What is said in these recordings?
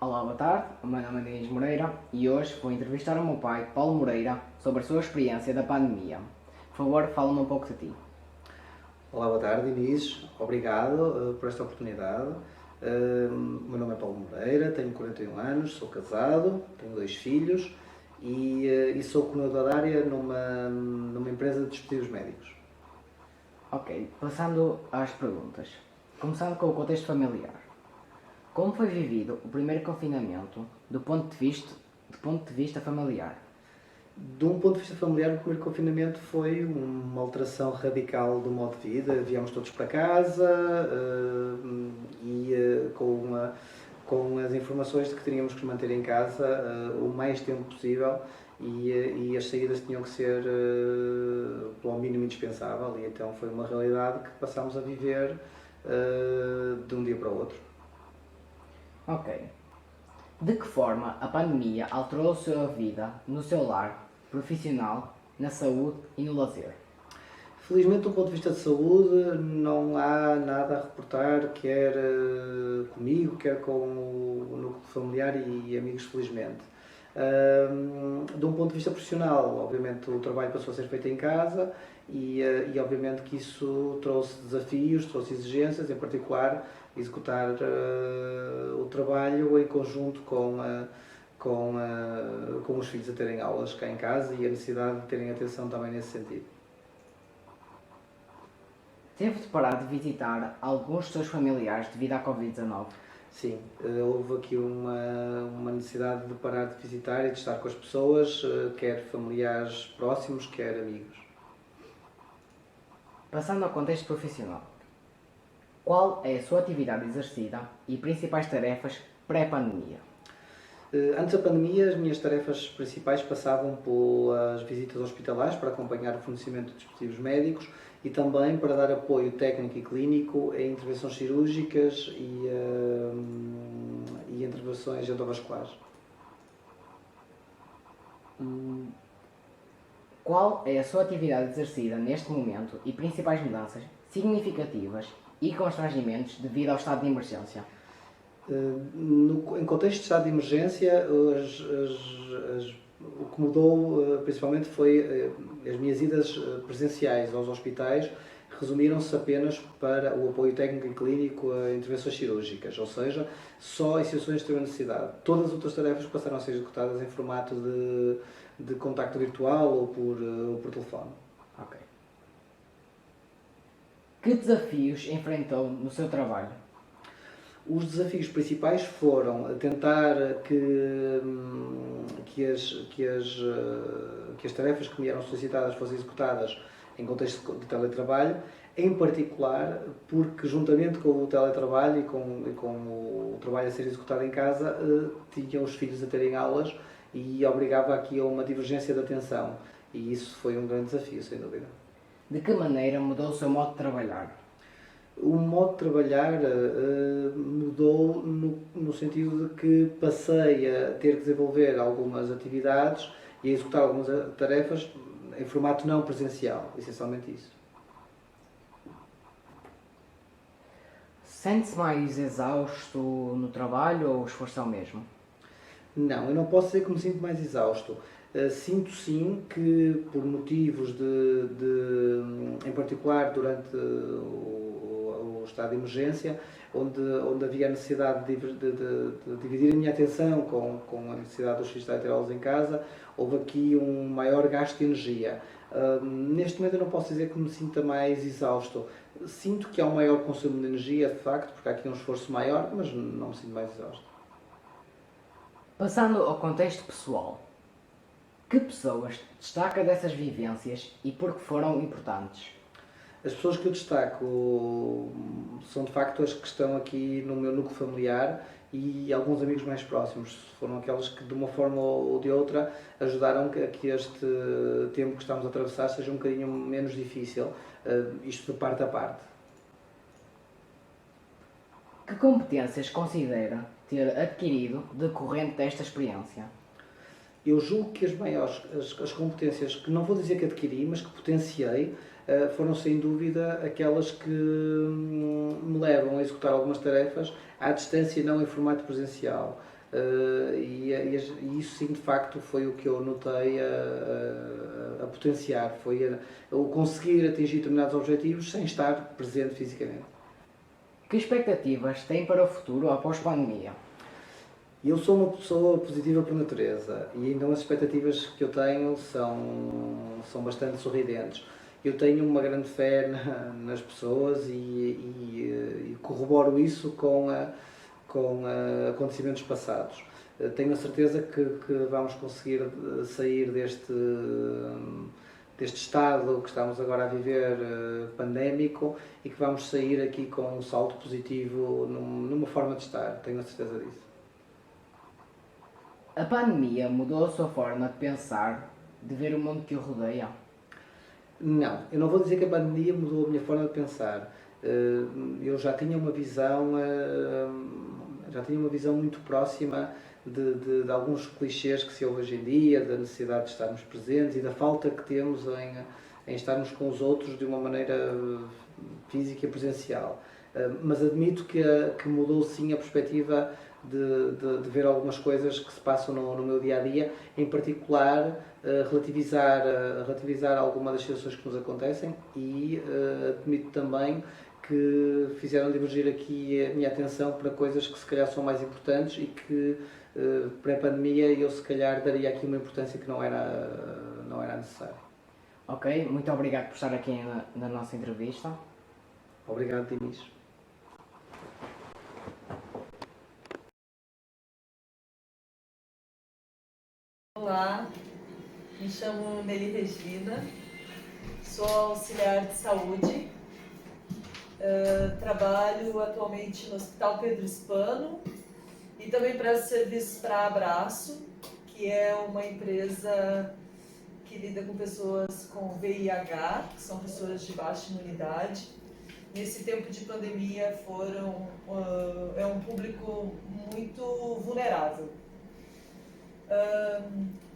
Olá, boa tarde. O meu nome é Inês Moreira e hoje vou entrevistar o meu pai, Paulo Moreira, sobre a sua experiência da pandemia. Por favor, fala-me um pouco de ti. Olá, boa tarde Inês, obrigado por esta oportunidade. O meu nome é Paulo Moreira, tenho 41 anos, sou casado, tenho 2 filhos e sou coordenador da área numa empresa de dispositivos médicos. Ok, passando às perguntas. Começando com o contexto familiar. Como foi vivido o primeiro confinamento do ponto de vista familiar? De um ponto de vista familiar, o primeiro confinamento foi uma alteração radical do modo de vida. Viemos todos para casa com as informações de que teríamos que nos manter em casa o mais tempo possível e as saídas tinham que ser pelo mínimo indispensável, e então foi uma realidade que passámos a viver de um dia para o outro. Ok. De que forma a pandemia alterou a sua vida no seu lar, profissional, na saúde e no lazer? Felizmente, do ponto de vista de saúde, não há nada a reportar, quer comigo, quer com o núcleo familiar e amigos, felizmente. De um ponto de vista profissional, obviamente o trabalho passou a ser feito em casa e obviamente que isso trouxe desafios, trouxe exigências, em particular executar o trabalho em conjunto com os filhos a terem aulas cá em casa e a necessidade de terem atenção também nesse sentido. Teve de parar de visitar alguns dos seus familiares devido à Covid-19? Sim, houve aqui uma necessidade de parar de visitar e de estar com as pessoas, quer familiares próximos, quer amigos. Passando ao contexto profissional. Qual é a sua atividade exercida e principais tarefas pré-pandemia? Antes da pandemia, as minhas tarefas principais passavam pelas visitas hospitalares para acompanhar o fornecimento de dispositivos médicos e também para dar apoio técnico e clínico em intervenções cirúrgicas e intervenções endovasculares. Qual é a sua atividade exercida neste momento e principais mudanças significativas e constrangimentos devido ao estado de emergência? Em contexto de estado de emergência, o que mudou principalmente foi as minhas idas presenciais aos hospitais resumiram-se apenas para o apoio técnico e clínico a intervenções cirúrgicas, ou seja, só em situações de extrema necessidade. Todas as outras tarefas passaram a ser executadas em formato de contacto virtual ou por telefone. Ok. Que desafios enfrentou no seu trabalho? Os desafios principais foram tentar que as tarefas que me eram solicitadas fossem executadas em contexto de teletrabalho, em particular porque, juntamente com o teletrabalho e com o trabalho a ser executado em casa, tinham os filhos a terem aulas e obrigava aqui a uma divergência de atenção. E isso foi um grande desafio, sem dúvida. De que maneira mudou o seu modo de trabalhar? O modo de trabalhar mudou no sentido de que passei a ter que desenvolver algumas atividades e a executar algumas tarefas em formato não presencial, essencialmente isso. Sente-se mais exausto no trabalho ou esforço ao mesmo? Não, eu não posso dizer que me sinto mais exausto. Sinto sim que, por motivos em particular durante o estado de emergência, onde havia a necessidade de dividir a minha atenção com a necessidade dos filhos de ter aulas em casa, houve aqui um maior gasto de energia. Neste momento eu não posso dizer que me sinta mais exausto. Sinto que há um maior consumo de energia, de facto, porque há aqui um esforço maior, mas não me sinto mais exausto. Passando ao contexto pessoal. Que pessoas destaca dessas vivências e por que foram importantes? As pessoas que eu destaco são de facto as que estão aqui no meu núcleo familiar e alguns amigos mais próximos. Foram aquelas que, de uma forma ou de outra, ajudaram a que este tempo que estamos a atravessar seja um bocadinho menos difícil, isto de parte a parte. Que competências considera ter adquirido decorrente desta experiência? Eu julgo que as competências que não vou dizer que adquiri, mas que potenciei, foram sem dúvida aquelas que me levam a executar algumas tarefas à distância e não em formato presencial. E isso sim, de facto, foi o que eu notei a potenciar, foi o conseguir atingir determinados objetivos sem estar presente fisicamente. Que expectativas tem para o futuro após pandemia? Eu sou uma pessoa positiva por natureza e então as expectativas que eu tenho são bastante sorridentes. Eu tenho uma grande fé nas pessoas e corroboro isso com acontecimentos passados. Tenho a certeza que vamos conseguir sair deste estado que estamos agora a viver pandémico e que vamos sair aqui com um salto positivo numa forma de estar. Tenho a certeza disso. A pandemia mudou a sua forma de pensar, de ver o mundo que o rodeia? Não, eu não vou dizer que a pandemia mudou a minha forma de pensar. Eu já tinha uma visão muito próxima de alguns clichês que se ouve hoje em dia, da necessidade de estarmos presentes e da falta que temos em estarmos com os outros de uma maneira física e presencial. Mas admito que mudou sim a perspectiva de ver algumas coisas que se passam no meu dia a dia, em particular relativizar algumas das situações que nos acontecem e admito também que fizeram divergir aqui a minha atenção para coisas que se calhar são mais importantes e que pré-pandemia eu se calhar daria aqui uma importância que não era necessária. Ok, muito obrigado por estar aqui na nossa entrevista. Obrigado, Dinis. Olá, me chamo Nelly Regina, sou auxiliar de saúde, trabalho atualmente no Hospital Pedro Spano e também presto serviços para a Abraço, que é uma empresa que lida com pessoas com VIH, que são pessoas de baixa imunidade. Nesse tempo de pandemia é um público muito vulnerável.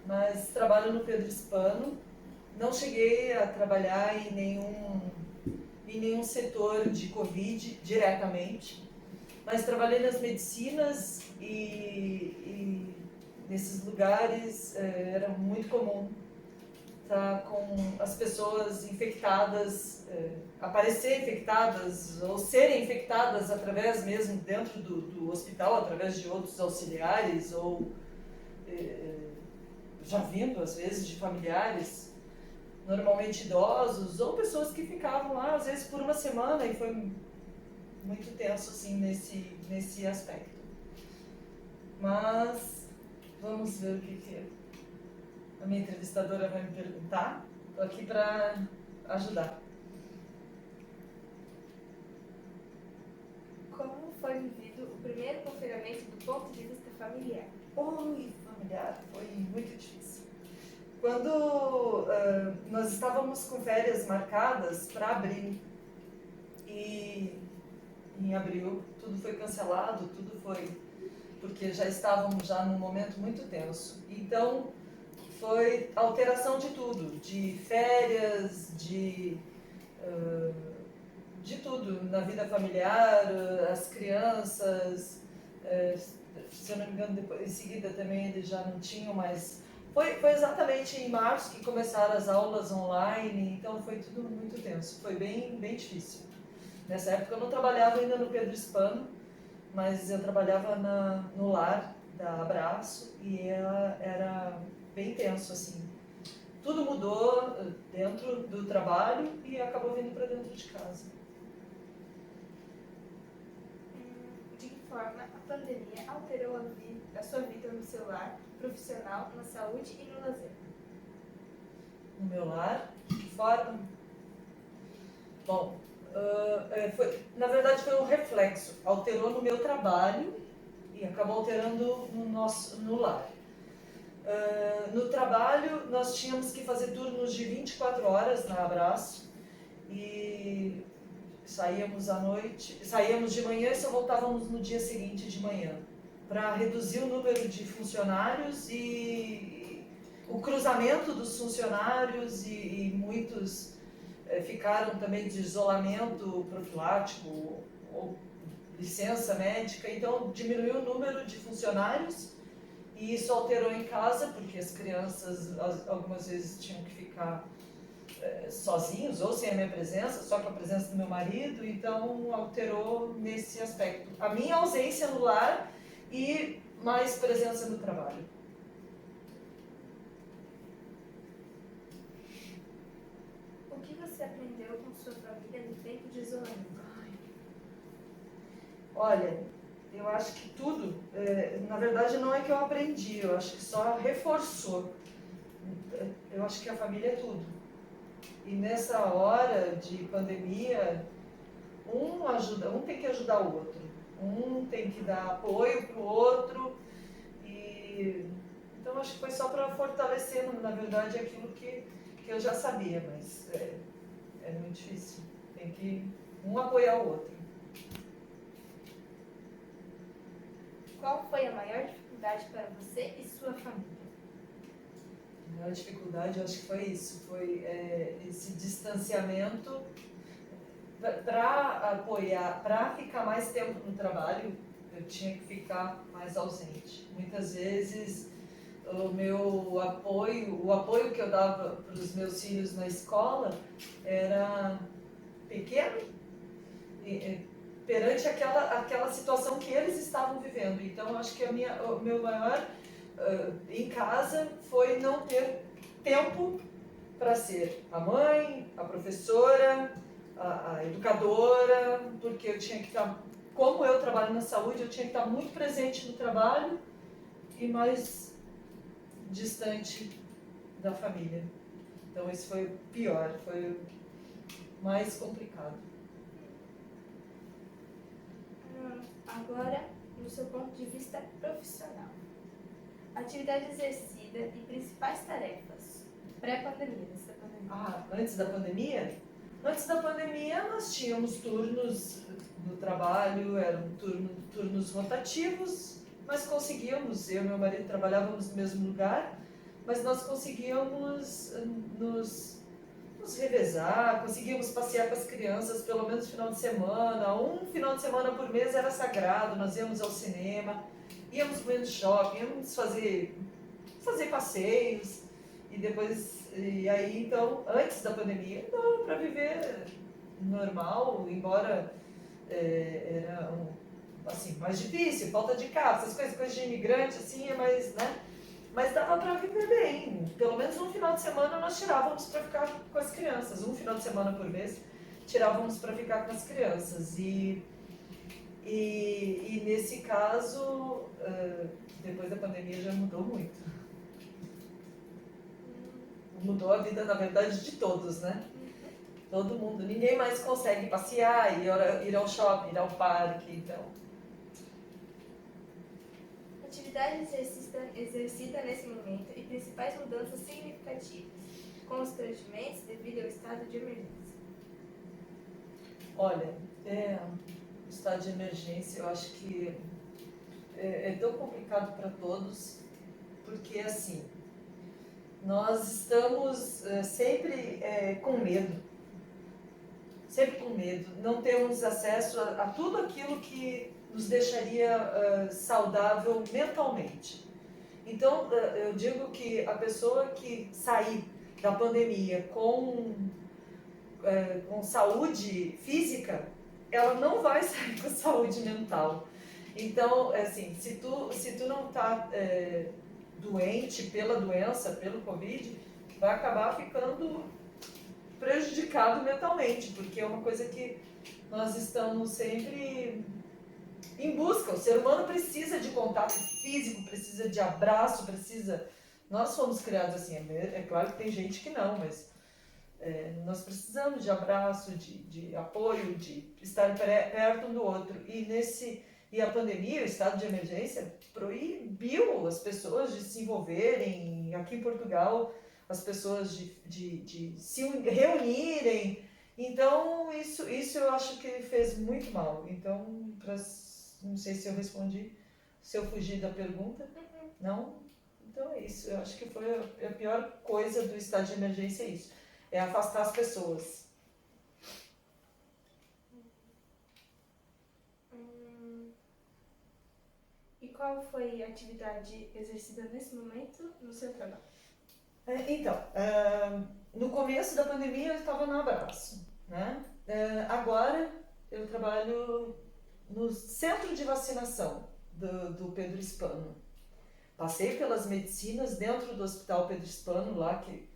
Mas trabalho no Pedro Spano, não cheguei a trabalhar em nenhum setor de Covid diretamente, mas trabalhei nas medicinas e nesses lugares era muito comum estar com as pessoas infectadas, aparecer infectadas ou serem infectadas através mesmo dentro do hospital, através de outros auxiliares ou já vindo às vezes de familiares, normalmente idosos ou pessoas que ficavam lá às vezes por uma semana e foi muito tenso assim nesse aspecto. Mas vamos ver o que a minha entrevistadora vai me perguntar. Estou aqui para ajudar. Como foi vivido o primeiro confinamento do ponto de vista familiar? Familiar, foi muito difícil. Quando nós estávamos com férias marcadas para abril e em abril tudo foi cancelado, tudo foi porque já estávamos num momento muito tenso. Então foi alteração de tudo, de férias, de tudo na vida familiar, as crianças. Se eu não me engano, depois, em seguida também eles já não tinham mais. Foi exatamente em março que começaram as aulas online, então foi tudo muito tenso, foi bem difícil. Nessa época eu não trabalhava ainda no Pedro Spano, mas eu trabalhava no lar da Abraço e era bem tenso, assim. Tudo mudou dentro do trabalho e acabou vindo para dentro de casa. De que forma a pandemia alterou a sua vida no seu lar, profissional, na saúde e no lazer? No meu lar, de que forma? Bom, na verdade foi um reflexo. Alterou no meu trabalho e acabou alterando no lar. No trabalho, nós tínhamos que fazer turnos de 24 horas na Abraço e saíamos à noite, saíamos de manhã e só voltávamos no dia seguinte de manhã, para reduzir o número de funcionários e o cruzamento dos funcionários e muitos ficaram também de isolamento profilático ou licença médica, então diminuiu o número de funcionários e isso alterou em casa, porque as crianças algumas vezes tinham que ficar sozinhos ou sem a minha presença, só com a presença do meu marido, então alterou nesse aspecto. A minha ausência no lar e mais presença no trabalho. O que você aprendeu com sua família no tempo de isolamento? Olha, eu acho que tudo, na verdade não é que eu aprendi, eu acho que só reforçou. Eu acho que a família é tudo. E nessa hora de pandemia, um tem que ajudar o outro, um tem que dar apoio para o outro. E então acho que foi só para fortalecer, na verdade, aquilo que eu já sabia, mas é muito difícil. Tem que um apoiar o outro. Qual foi a maior dificuldade para você e sua família? A maior dificuldade, eu acho que foi isso, foi esse distanciamento para apoiar, para ficar mais tempo no trabalho, eu tinha que ficar mais ausente. Muitas vezes o apoio que eu dava para os meus filhos na escola era pequeno perante aquela situação que eles estavam vivendo. Então, eu acho que o meu maior em casa foi não ter tempo para ser a mãe, a professora, a educadora, porque eu tinha que estar, como eu trabalho na saúde, eu tinha que estar muito presente no trabalho e mais distante da família. Então esse foi o pior, foi o mais complicado. Agora, no seu ponto de vista profissional, atividade exercida e principais tarefas pré-pandemia, nessa pandemia. Antes da pandemia? Antes da pandemia nós tínhamos turnos no trabalho, eram turnos rotativos, mas conseguíamos, eu e meu marido trabalhávamos no mesmo lugar, mas nós conseguíamos nos revezar, conseguíamos passear com as crianças pelo menos final de semana, um final de semana por mês era sagrado, nós íamos ao cinema, íamos comer no shopping, íamos fazer passeios, e aí então, antes da pandemia, dava para viver normal, embora era assim, mais difícil, falta de carro, essas coisas de imigrante, assim, mas dava para viver bem. Pelo menos um final de semana nós tirávamos para ficar com as crianças, um final de semana por mês tirávamos para ficar com as crianças. E nesse caso, depois da pandemia já mudou muito. Mudou a vida, na verdade, de todos, né? Todo mundo. Ninguém mais consegue passear, ir ao shopping, ir ao parque, então. Atividade exercida nesse momento e principais mudanças significativas, com os constrangimentos devido ao estado de emergência. Olha, o estado de emergência eu acho que é tão complicado para todos, porque assim, nós estamos sempre com medo, não temos acesso a tudo aquilo que nos deixaria saudável mentalmente. Então, eu digo que a pessoa que sair da pandemia com saúde física, ela não vai sair com saúde mental. Então, assim, se tu não está doente pela doença, pelo Covid, vai acabar ficando prejudicado mentalmente, porque é uma coisa que nós estamos sempre em busca. O ser humano precisa de contato físico, precisa de abraço, Nós fomos criados assim, é claro que tem gente que não, mas nós precisamos de abraço, de apoio, de estar perto um do outro. E a pandemia, o estado de emergência, proibiu as pessoas de se envolverem. Aqui em Portugal, as pessoas de se reunirem. Então, isso eu acho que fez muito mal. Então, não sei se eu respondi, se eu fugi da pergunta. Não? Então é isso. Eu acho que foi a pior coisa do estado de emergência, é isso. É afastar as pessoas. E qual foi a atividade exercida nesse momento no seu trabalho? Então, no começo da pandemia eu estava no Abraço, né? Agora eu trabalho no centro de vacinação do Pedro Spano. Passei pelas medicinas dentro do Hospital Pedro Spano, lá que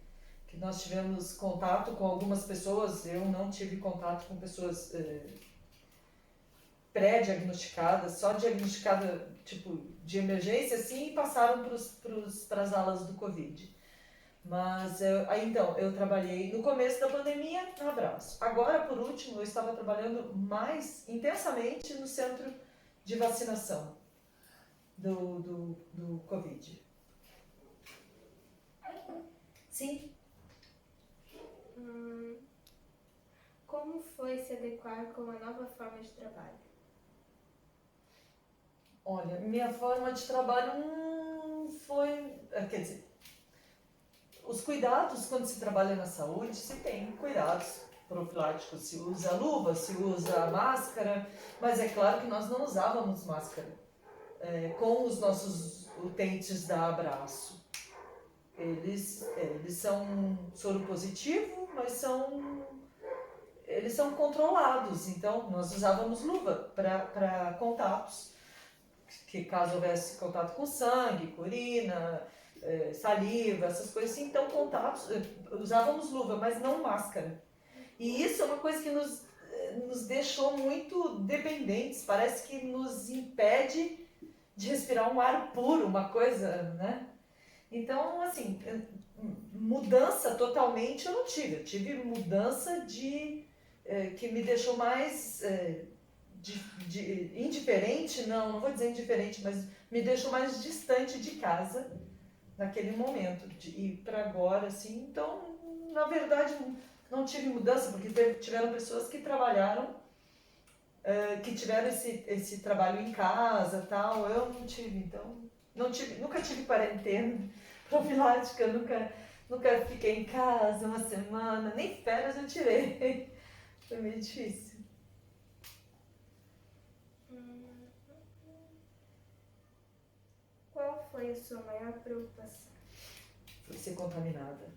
nós tivemos contato com algumas pessoas. Eu não tive contato com pessoas pré-diagnosticadas, só diagnosticada tipo de emergência assim, e passaram para as alas do Covid. Mas então eu trabalhei no começo da pandemia no Abraço. Agora, por último, eu estava trabalhando mais intensamente no centro de vacinação do Covid. Sim. Como foi se adequar com a nova forma de trabalho? Olha, minha forma de trabalho foi, quer dizer, os cuidados quando se trabalha na saúde, se tem cuidados profiláticos, se usa luva, se usa máscara, mas é claro que nós não usávamos máscara com os nossos utentes da Abraço. Eles são soro positivo, mas eles são controlados, então nós usávamos luva para contatos, que caso houvesse contato com sangue, com urina, saliva, essas coisas assim, então contatos, usávamos luva, mas não máscara. E isso é uma coisa que nos deixou muito dependentes, parece que nos impede de respirar um ar puro, uma coisa, né? Então, assim, mudança totalmente eu não tive. Eu tive mudança que me deixou mais indiferente, não vou dizer indiferente, mas me deixou mais distante de casa naquele momento. E para agora, assim, então, na verdade, não tive mudança, porque tiveram pessoas que trabalharam, que tiveram esse trabalho em casa, tal. Eu não tive, então, nunca tive quarentena profilática, nunca fiquei em casa uma semana, nem férias eu tirei. Foi meio difícil. Qual foi a sua maior preocupação? Foi ser contaminada.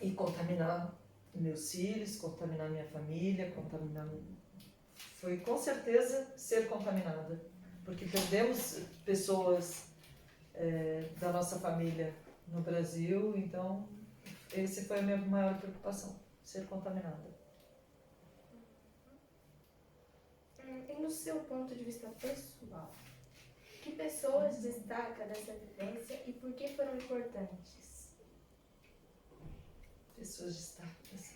E contaminar meus filhos, contaminar minha família, Foi com certeza ser contaminada. Porque perdemos pessoas da nossa família no Brasil, então essa foi a minha maior preocupação, ser contaminada. E no seu ponto de vista pessoal, que pessoas destaca dessa vivência e por que foram importantes? Pessoas destacadas.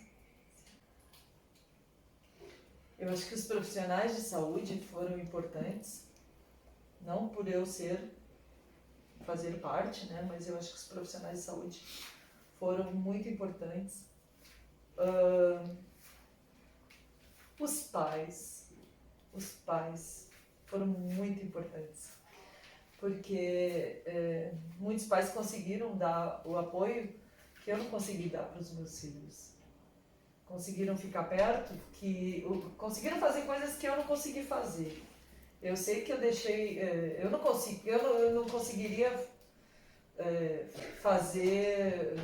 Eu acho que os profissionais de saúde foram importantes, não por eu fazer parte, né? Mas eu acho que os profissionais de saúde foram muito importantes. Os pais foram muito importantes, porque muitos pais conseguiram dar o apoio que eu não consegui dar para os meus filhos. Conseguiram ficar perto, conseguiram fazer coisas que eu não consegui fazer. Eu sei que eu deixei, eu não conseguiria fazer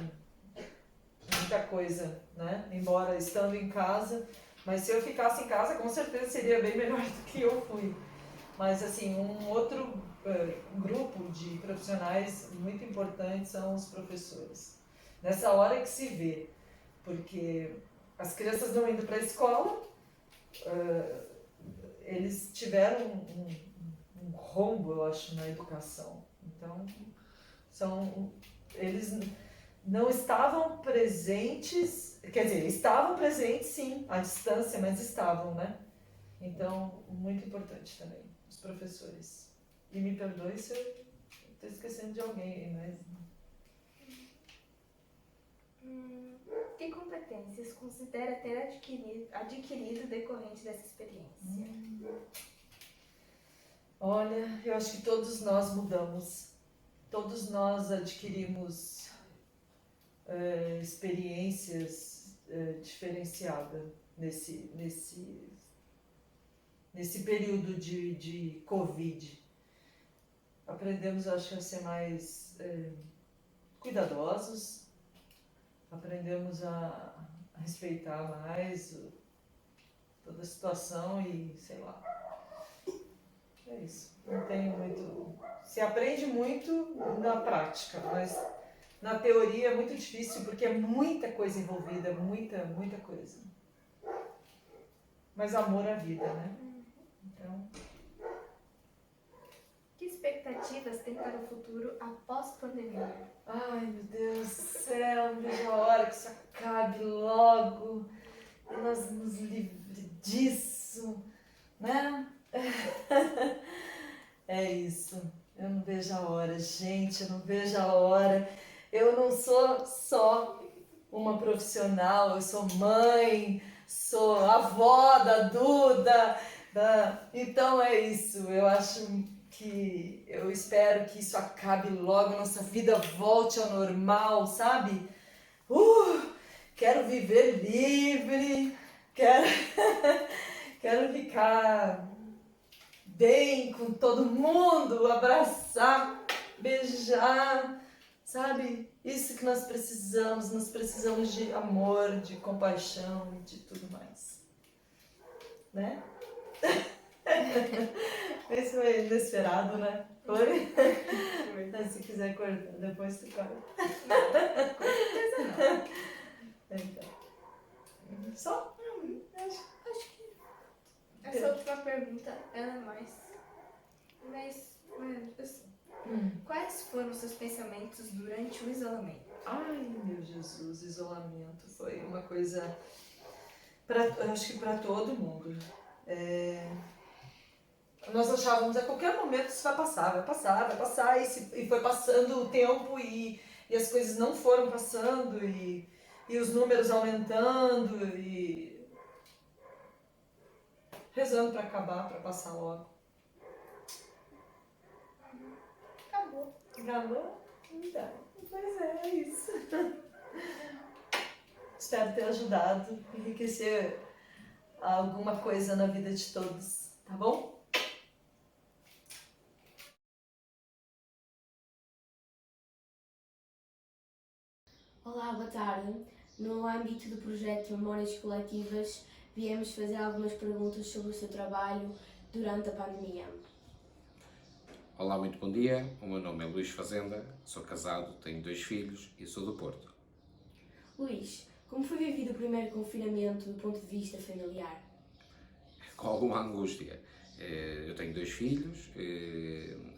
muita coisa, né? Embora estando em casa, mas se eu ficasse em casa, com certeza seria bem melhor do que eu fui. Mas assim, um outro grupo de profissionais muito importantes são os professores. Nessa hora que se vê, porque as crianças não indo para a escola, eles tiveram um rombo, eu acho, na educação. Então, eles não estavam presentes, quer dizer, estavam presentes sim, à distância, mas estavam, né? Então, muito importante também, os professores. E me perdoe se eu estou esquecendo de alguém, mas... Que competências considera ter adquirido decorrente dessa experiência? Olha, eu acho que todos nós mudamos, todos nós adquirimos experiências diferenciadas nesse período de Covid. aprendemos, acho que, a ser mais cuidadosos, aprendemos a respeitar mais toda a situação e sei lá. É isso. Não tenho muito. Se aprende muito na prática, mas na teoria é muito difícil porque é muita coisa envolvida, muita coisa. Mas amor à vida, né? Então. Que expectativas tem para o futuro após pandemia? Ai, meu Deus do céu, não vejo a hora que isso acabe logo e nós nos livre disso, né? É isso. Eu não vejo a hora, gente, eu não vejo a hora. Eu não sou só uma profissional, eu sou mãe, sou avó da Duda, então é isso. Eu acho que eu espero que isso acabe logo, nossa vida volte ao normal, sabe? Quero viver livre, quero, quero ficar bem com todo mundo, abraçar, beijar, sabe? Isso que nós precisamos de amor, de compaixão e de tudo mais, né? Esse foi inesperado, né? Foi? Mas se quiser cortar, depois tu corta. Não, com certeza não. Então. Só? Acho que essa última pergunta é mais assim. Quais foram os seus pensamentos durante o isolamento? Ai, meu Jesus, isolamento foi uma coisa, eu acho que para todo mundo. Nós achávamos a qualquer momento isso vai passar, e foi passando o tempo e as coisas não foram passando e os números aumentando e rezando para acabar, para passar logo. Acabou. Acabou? Então, pois é isso. Espero ter ajudado, enriquecer alguma coisa na vida de todos, tá bom? Olá, boa tarde. No âmbito do projeto Memórias Coletivas, viemos fazer algumas perguntas sobre o seu trabalho durante a pandemia. Olá, muito bom dia. O meu nome é Luís Fazenda, sou casado, tenho 2 filhos e sou do Porto. Luís, como foi vivido o primeiro confinamento do ponto de vista familiar? Com alguma angústia. Eu tenho 2 filhos,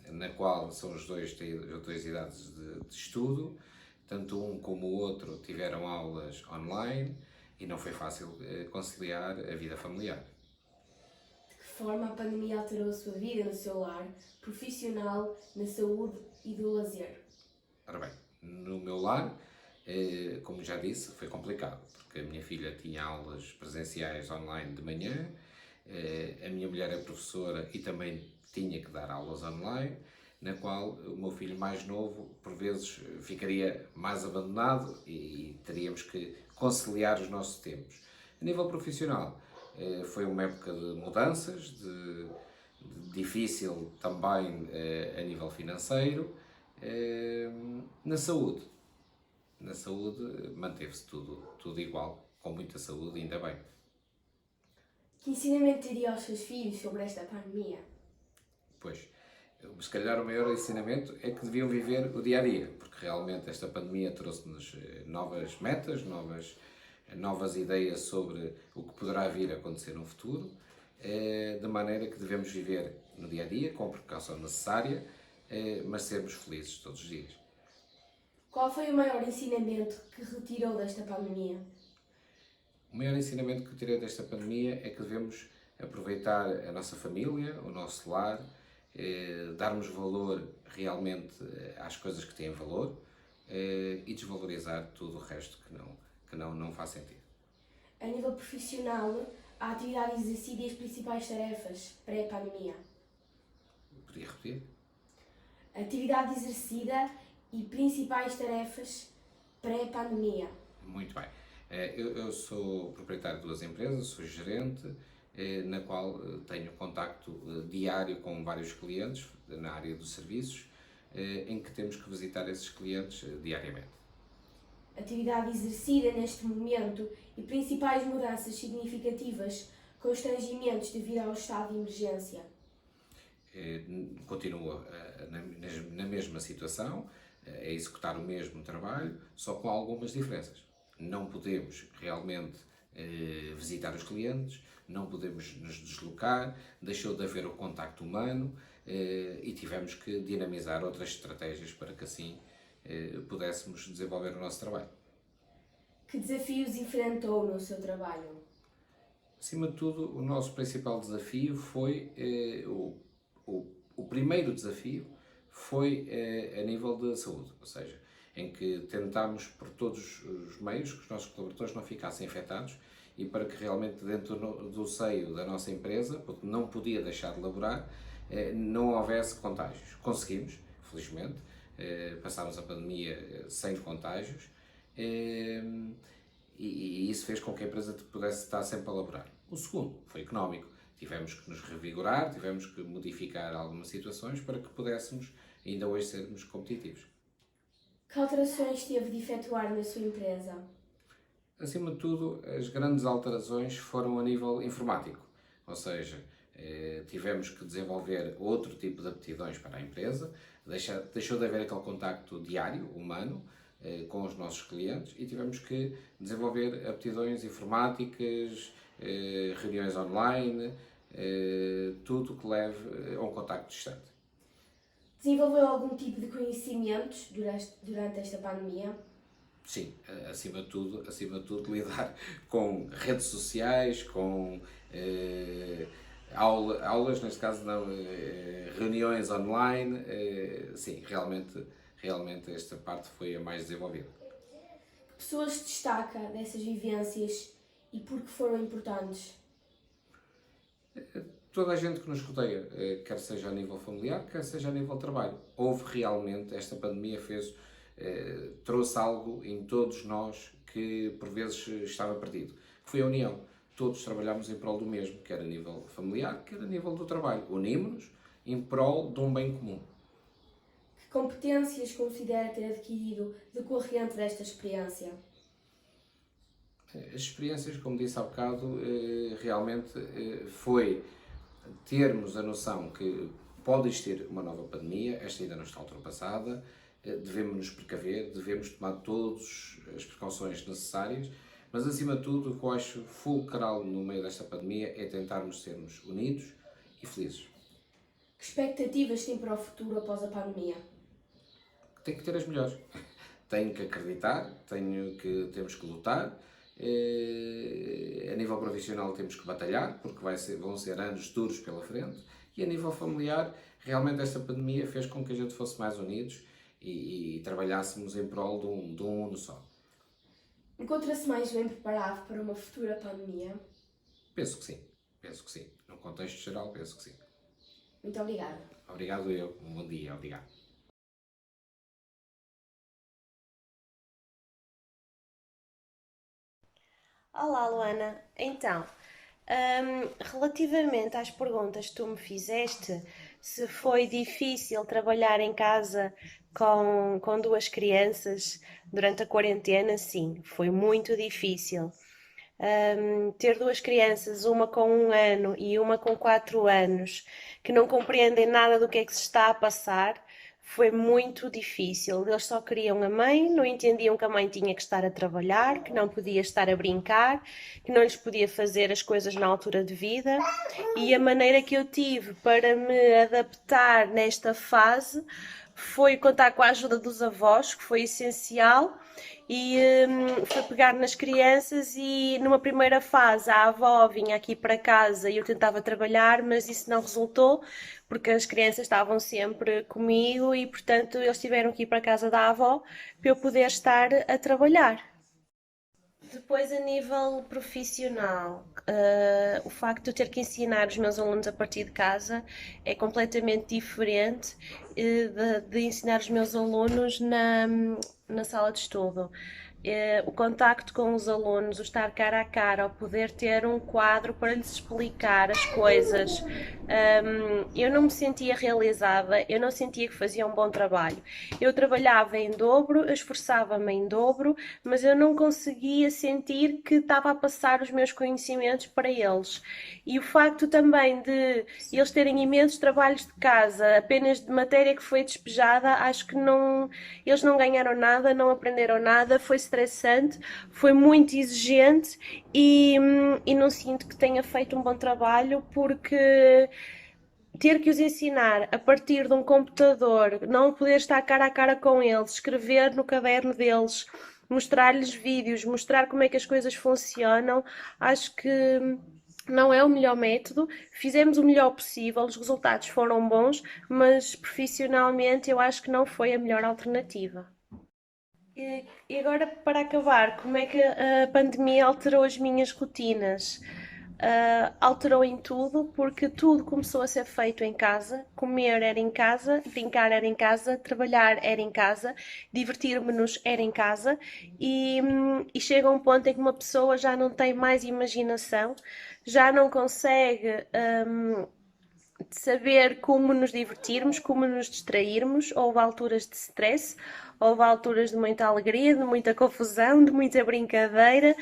na qual são os dois têm as 2 idades de estudo, tanto um como o outro tiveram aulas online e não foi fácil conciliar a vida familiar. De que forma a pandemia alterou a sua vida no seu lar, profissional, na saúde e do lazer? Ora bem, no meu lar, como já disse, foi complicado, porque a minha filha tinha aulas presenciais online de manhã, a minha mulher é professora e também tinha que dar aulas online, na qual o meu filho mais novo, por vezes, ficaria mais abandonado e teríamos que conciliar os nossos tempos. A nível profissional, foi uma época de mudanças, de difícil também a nível financeiro. Na saúde manteve-se tudo igual, com muita saúde, ainda bem. Que ensinamento teria aos seus filhos sobre esta pandemia? Pois, se calhar o maior ensinamento é que deviam viver o dia-a-dia, porque realmente esta pandemia trouxe-nos novas metas, novas ideias sobre o que poderá vir a acontecer no futuro, de maneira que devemos viver no dia-a-dia, com a precaução necessária, mas sermos felizes todos os dias. Qual foi o maior ensinamento que retirou desta pandemia? O maior ensinamento que eu tirei desta pandemia é que devemos aproveitar a nossa família, o nosso lar, darmos valor realmente às coisas que têm valor e desvalorizar tudo o resto que não faz sentido. A nível profissional, a atividade exercida e as principais tarefas pré-pandemia? Podia repetir? Atividade exercida e principais tarefas pré-pandemia? Muito bem. Eu sou proprietário de 2 empresas, sou gerente, na qual tenho contacto diário com vários clientes, na área dos serviços, em que temos que visitar esses clientes diariamente. Atividade exercida neste momento e principais mudanças significativas, constrangimentos devido ao estado de emergência. Continua na mesma situação, a executar o mesmo trabalho, só com algumas diferenças. Não podemos realmente visitar os clientes, não podemos nos deslocar, deixou de haver o contacto humano e tivemos que dinamizar outras estratégias para que assim pudéssemos desenvolver o nosso trabalho. Que desafios enfrentou no seu trabalho? Acima de tudo, o nosso principal desafio foi, o primeiro desafio foi a nível da saúde, ou seja, em que tentámos por todos os meios que os nossos colaboradores não ficassem infectados e para que realmente dentro do seio da nossa empresa, porque não podia deixar de laborar, não houvesse contágios. Conseguimos, felizmente, passámos a pandemia sem contágios e isso fez com que a empresa pudesse estar sempre a laborar. O segundo foi económico. Tivemos que nos revigorar, tivemos que modificar algumas situações para que pudéssemos ainda hoje sermos competitivos. Que alterações teve de efetuar na sua empresa? Acima de tudo, as grandes alterações foram a nível informático, ou seja, tivemos que desenvolver outro tipo de aptidões para a empresa, deixou de haver aquele contacto diário, humano, com os nossos clientes e tivemos que desenvolver aptidões informáticas, reuniões online, tudo que leve a um contacto distante. Desenvolveu algum tipo de conhecimentos durante esta pandemia? Sim, acima de tudo lidar com redes sociais, com aulas, neste caso não, reuniões online, sim, realmente esta parte foi a mais desenvolvida. Que pessoas se destaca dessas vivências e por que foram importantes? Toda a gente que nos rodeia, quer seja a nível familiar, quer seja a nível de trabalho. Houve realmente, esta pandemia trouxe algo em todos nós que por vezes estava perdido, que foi a união. Todos trabalhámos em prol do mesmo, quer a nível familiar, quer a nível do trabalho. Unimos-nos em prol de um bem comum. Que competências considera ter adquirido decorrente desta experiência? As experiências, como disse há bocado, realmente foi termos a noção que pode existir uma nova pandemia, esta ainda não está ultrapassada, devemos nos precaver, devemos tomar todas as precauções necessárias, mas acima de tudo o que eu acho fulcral no meio desta pandemia é tentarmos sermos unidos e felizes. Que expectativas tem para o futuro após a pandemia? Tem que ter as melhores. Tenho que acreditar, temos que lutar. A nível profissional temos que batalhar, porque vão ser anos duros pela frente, e a nível familiar, realmente esta pandemia fez com que a gente fosse mais unidos e trabalhássemos em prol de um mundo só. Encontra-se mais bem preparado para uma futura pandemia? Penso que sim. No contexto geral, penso que sim. Muito obrigada. Obrigado eu, um bom dia, obrigado. Olá, Luana. Então, relativamente às perguntas que tu me fizeste, se foi difícil trabalhar em casa com duas crianças durante a quarentena, sim, foi muito difícil. Ter duas crianças, uma com 1 ano e uma com 4 anos, que não compreendem nada do que é que se está a passar, foi muito difícil. Eles só queriam a mãe, não entendiam que a mãe tinha que estar a trabalhar, que não podia estar a brincar, que não lhes podia fazer as coisas na altura devida. E a maneira que eu tive para me adaptar nesta fase foi contar com a ajuda dos avós, que foi essencial, e foi pegar nas crianças e numa primeira fase a avó vinha aqui para casa e eu tentava trabalhar, mas isso não resultou, porque as crianças estavam sempre comigo e, portanto, eles tiveram que ir para a casa da avó para eu poder estar a trabalhar. Depois, a nível profissional, o facto de eu ter que ensinar os meus alunos a partir de casa é completamente diferente de ensinar os meus alunos na sala de estudo. o contacto com os alunos, o estar cara a cara, o poder ter um quadro para lhes explicar as coisas. Eu não me sentia realizada, eu não sentia que fazia um bom trabalho. Eu trabalhava em dobro, eu esforçava-me em dobro, mas eu não conseguia sentir que estava a passar os meus conhecimentos para eles. E o facto também de eles terem imensos trabalhos de casa, apenas de matéria que foi despejada, acho que não, eles não ganharam nada, não aprenderam nada, foi estressante, foi muito exigente e não sinto que tenha feito um bom trabalho porque ter que os ensinar a partir de um computador, não poder estar cara a cara com eles, escrever no caderno deles, mostrar-lhes vídeos, mostrar como é que as coisas funcionam, acho que não é o melhor método. Fizemos o melhor possível, os resultados foram bons, mas profissionalmente eu acho que não foi a melhor alternativa. E agora, para acabar, como é que a pandemia alterou as minhas rotinas? Alterou em tudo, porque tudo começou a ser feito em casa. Comer era em casa, brincar era em casa, trabalhar era em casa, divertir-me-nos era em casa. E chega um ponto em que uma pessoa já não tem mais imaginação, já não consegue. De saber como nos divertirmos, como nos distrairmos. Houve alturas de stress, houve alturas de muita alegria, de muita confusão, de muita brincadeira,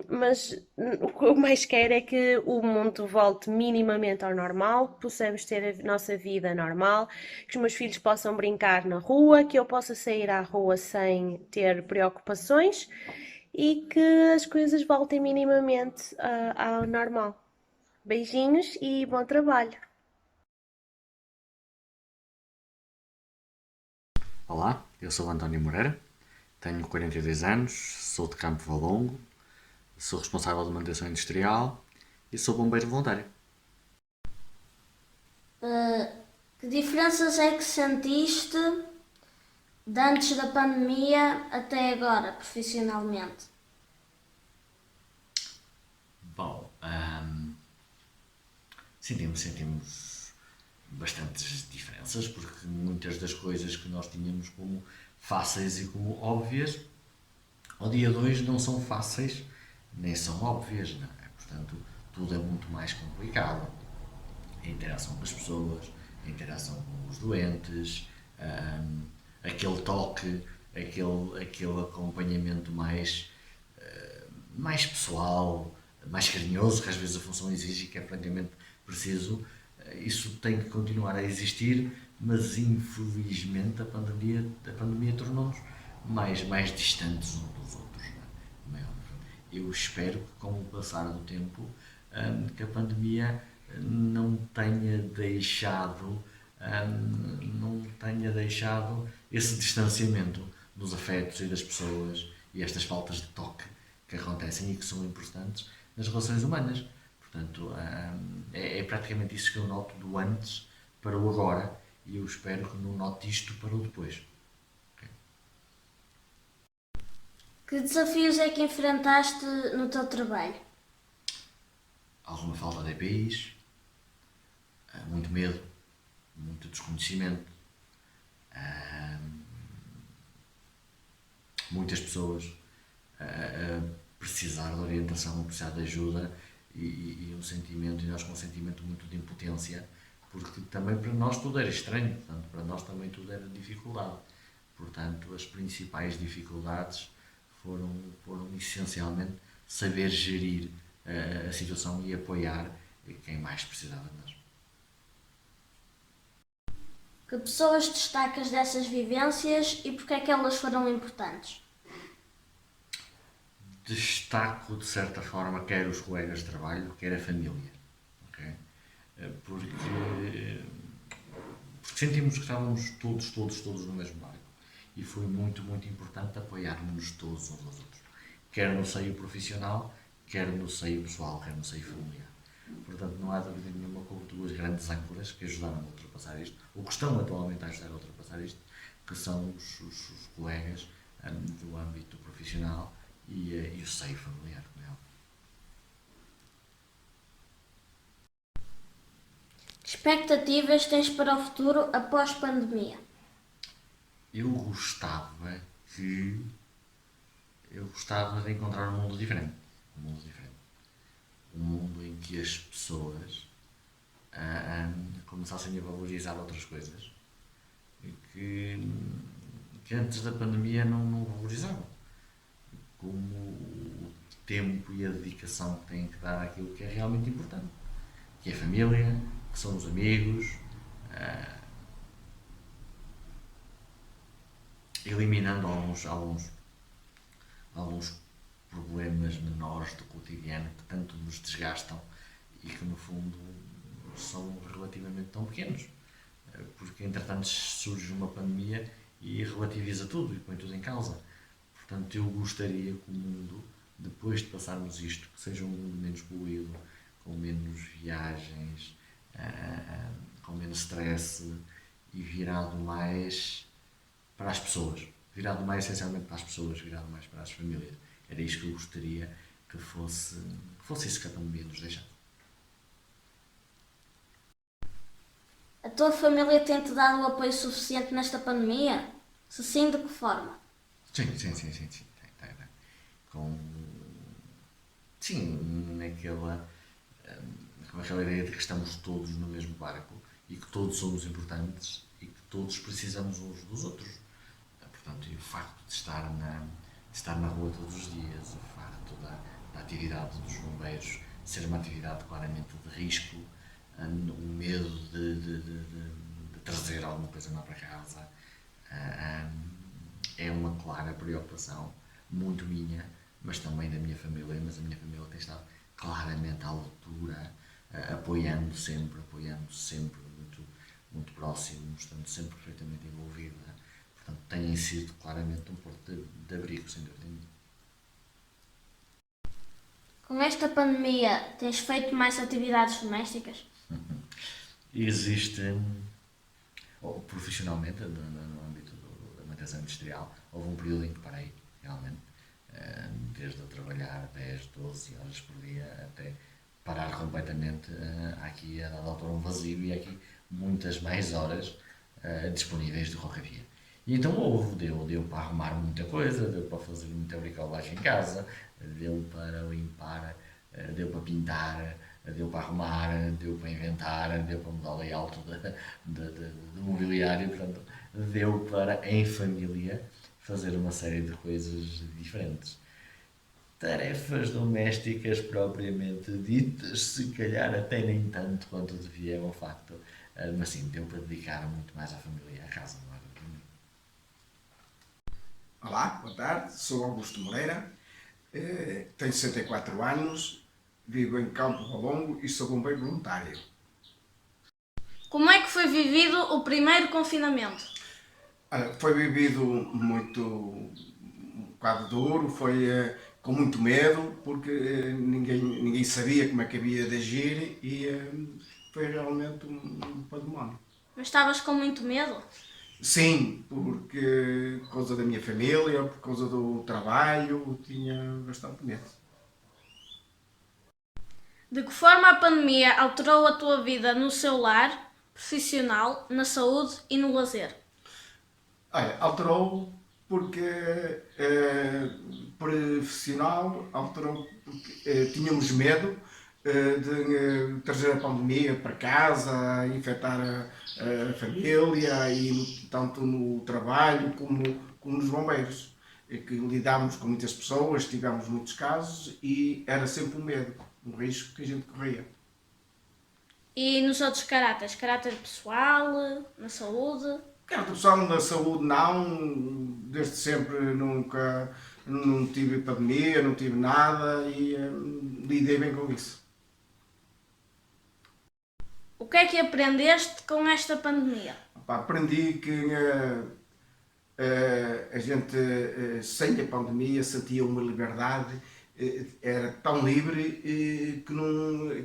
mas o que eu mais quero é que o mundo volte minimamente ao normal, que possamos ter a nossa vida normal, que os meus filhos possam brincar na rua, que eu possa sair à rua sem ter preocupações e que as coisas voltem minimamente ao normal. Beijinhos e bom trabalho! Olá, eu sou o António Moreira, tenho 42 anos, sou de Campo Valongo, sou responsável de manutenção industrial e sou bombeiro voluntário. Que diferenças é que sentiste de antes da pandemia até agora, profissionalmente? Bom, sentimos bastantes diferenças, porque muitas das coisas que nós tínhamos como fáceis e como óbvias, ao dia 2 não são fáceis nem são óbvias, não é? Portanto, tudo é muito mais complicado. A interação com as pessoas, a interação com os doentes, aquele toque, aquele acompanhamento mais pessoal, mais carinhoso, que às vezes a função exige, que é francamente preciso. Isso tem que continuar a existir, mas infelizmente a pandemia tornou-nos mais distantes uns dos outros. Não é? Eu espero que, com o passar do tempo, que a pandemia não tenha deixado esse distanciamento dos afetos e das pessoas e estas faltas de toque que acontecem e que são importantes nas relações humanas. Portanto, é praticamente isso que eu noto do antes para o agora e eu espero que não note isto para o depois. Okay? Que desafios é que enfrentaste no teu trabalho? Alguma falta de EPIs, muito medo, muito desconhecimento, muitas pessoas a precisar de orientação, a precisar de ajuda e nós com um sentimento muito de impotência, porque também para nós tudo era estranho, portanto, para nós também tudo era dificuldade. Portanto, as principais dificuldades foram essencialmente saber gerir a situação e apoiar quem mais precisava de nós. Que pessoas destacas dessas vivências e porque é que elas foram importantes? Destaco, de certa forma, quer os colegas de trabalho, quer a família. Okay? Porque sentimos que estávamos todos no mesmo barco. E foi muito importante apoiarmos-nos todos uns aos outros. Quer no seio profissional, quer no seio pessoal, quer no seio familiar. Portanto, não há dúvida nenhuma que houve duas grandes âncoras que ajudaram a ultrapassar isto, ou que estão atualmente a ajudar a ultrapassar isto, que são os colegas do âmbito profissional e o seio familiar, como é óbvio. Que expectativas tens para o futuro após pandemia? Eu gostava que eu gostava de encontrar um mundo diferente. Um mundo diferente. Um mundo em que as pessoas começassem a valorizar outras coisas que antes da pandemia não valorizavam. Como o tempo e a dedicação que têm que dar àquilo que é realmente importante. Que é a família, que são os amigos, eliminando alguns problemas menores do cotidiano que tanto nos desgastam e que no fundo são relativamente tão pequenos, porque entretanto surge uma pandemia e relativiza tudo e põe tudo em causa. Portanto, eu gostaria que o mundo, depois de passarmos isto, que seja um mundo menos poluído, com menos viagens, com menos stress e virado mais para as pessoas, virado mais essencialmente para as pessoas, virado mais para as famílias. Era isto que eu gostaria que fosse isso que a pandemia nos deixava. A tua família tem-te dado o apoio suficiente nesta pandemia? Se sim, de que forma? Sim. Com aquela ideia de que estamos todos no mesmo barco e que todos somos importantes e que todos precisamos uns dos outros. Portanto, e o facto de estar na rua todos os dias, o facto da atividade dos bombeiros ser uma atividade claramente de risco, o medo de trazer alguma coisa má para casa, é uma clara preocupação, muito minha, mas também da minha família, mas a minha família tem estado claramente à altura, apoiando sempre, muito, muito próximo, estando sempre perfeitamente envolvida. Portanto, têm sido claramente um porto de abrigo, sem dúvida nenhuma. Com esta pandemia, tens feito mais atividades domésticas? Existe, profissionalmente, no âmbito da manutenção industrial, houve um período em que parei, realmente, desde a trabalhar 10, 12 horas por dia até parar completamente. Há aqui, a dada altura, um vazio e há aqui muitas mais horas disponíveis do que qualquer dia. E então deu para arrumar muita coisa, deu para fazer muita bricolagem em casa, deu para limpar, deu para pintar, deu para arrumar, deu para inventar, deu para mudar o layout do mobiliário, portanto, deu para, em família, fazer uma série de coisas diferentes. Tarefas domésticas propriamente ditas, se calhar até nem tanto quanto devia, é um facto, mas sim, deu para dedicar muito mais à família e à casa, não é? Olá, boa tarde, sou Augusto Moreira, tenho 64 anos, vivo em Campo Valongo e sou bombeiro voluntário. Como é que foi vivido o primeiro confinamento? Foi vivido um bocado duro, foi com muito medo, porque ninguém sabia como é que havia de agir e foi realmente um pandemónio. Mas estavas com muito medo? Sim, porque por causa da minha família, por causa do trabalho, tinha bastante medo. De que forma a pandemia alterou a tua vida no seu lar, profissional, na saúde e no lazer? Olha, alterou porque profissional, alterou porque tínhamos medo de trazer a pandemia para casa, infectar a família e tanto no trabalho como nos bombeiros. Que lidámos com muitas pessoas, tivemos muitos casos e era sempre um medo, um risco que a gente corria. E nos outros caráteres? Caráter pessoal, na saúde? Caráter pessoal, na saúde não, desde sempre não tive pandemia, não tive nada e lidei bem com isso. O que é que aprendeste com esta pandemia? Aprendi que a gente, sem a pandemia, sentia uma liberdade, era tão livre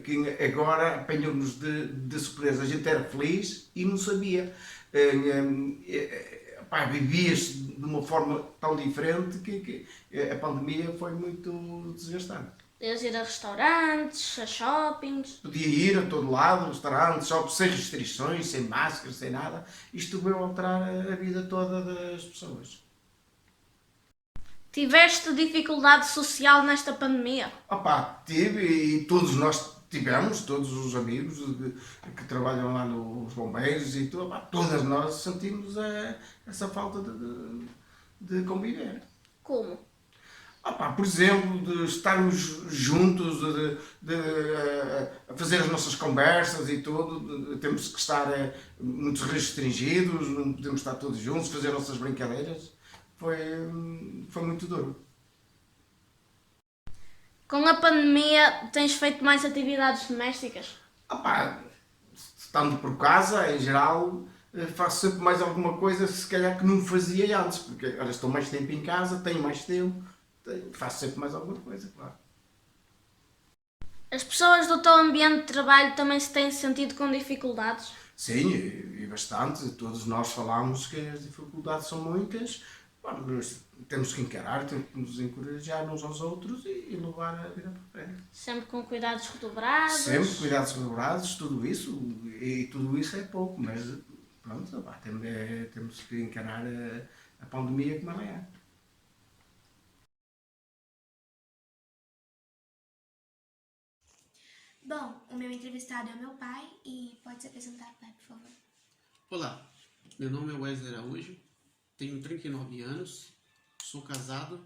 que agora apanhou-nos de surpresa. A gente era feliz e não sabia. Vivia-se de uma forma tão diferente que a pandemia foi muito desgastante. Podias ir a restaurantes, a shoppings. Podia ir a todo lado, restaurantes, shoppings, sem restrições, sem máscaras, sem nada. Isto veio alterar a vida toda das pessoas. Tiveste dificuldade social nesta pandemia? Opa, tive e todos nós tivemos, todos os amigos que trabalham lá nos bombeiros e tudo, opa, todas nós sentimos essa falta de conviver. Como? Opa, por exemplo, de estarmos juntos, a fazer as nossas conversas e tudo, temos que estar muito restringidos, não podemos estar todos juntos, fazer as nossas brincadeiras. Foi muito duro. Com a pandemia, tens feito mais atividades domésticas? Opa, estando por casa, em geral, faço sempre mais alguma coisa, se calhar que não fazia antes, porque olha, estou mais tempo em casa, tenho mais tempo, faço sempre mais alguma coisa, claro. As pessoas do teu ambiente de trabalho também se têm sentido com dificuldades? Sim, e bastante. Todos nós falamos que as dificuldades são muitas, mas temos que encarar, temos que nos encorajar uns aos outros e levar a vida para frente. Sempre com cuidados redobrados? Sempre cuidados redobrados, tudo isso, e tudo isso é pouco, mas pronto, temos que encarar a pandemia como ela é. Bom, o meu entrevistado é o meu pai e pode se apresentar, pai, por favor. Olá, meu nome é Wesley Araújo, tenho 39 anos, sou casado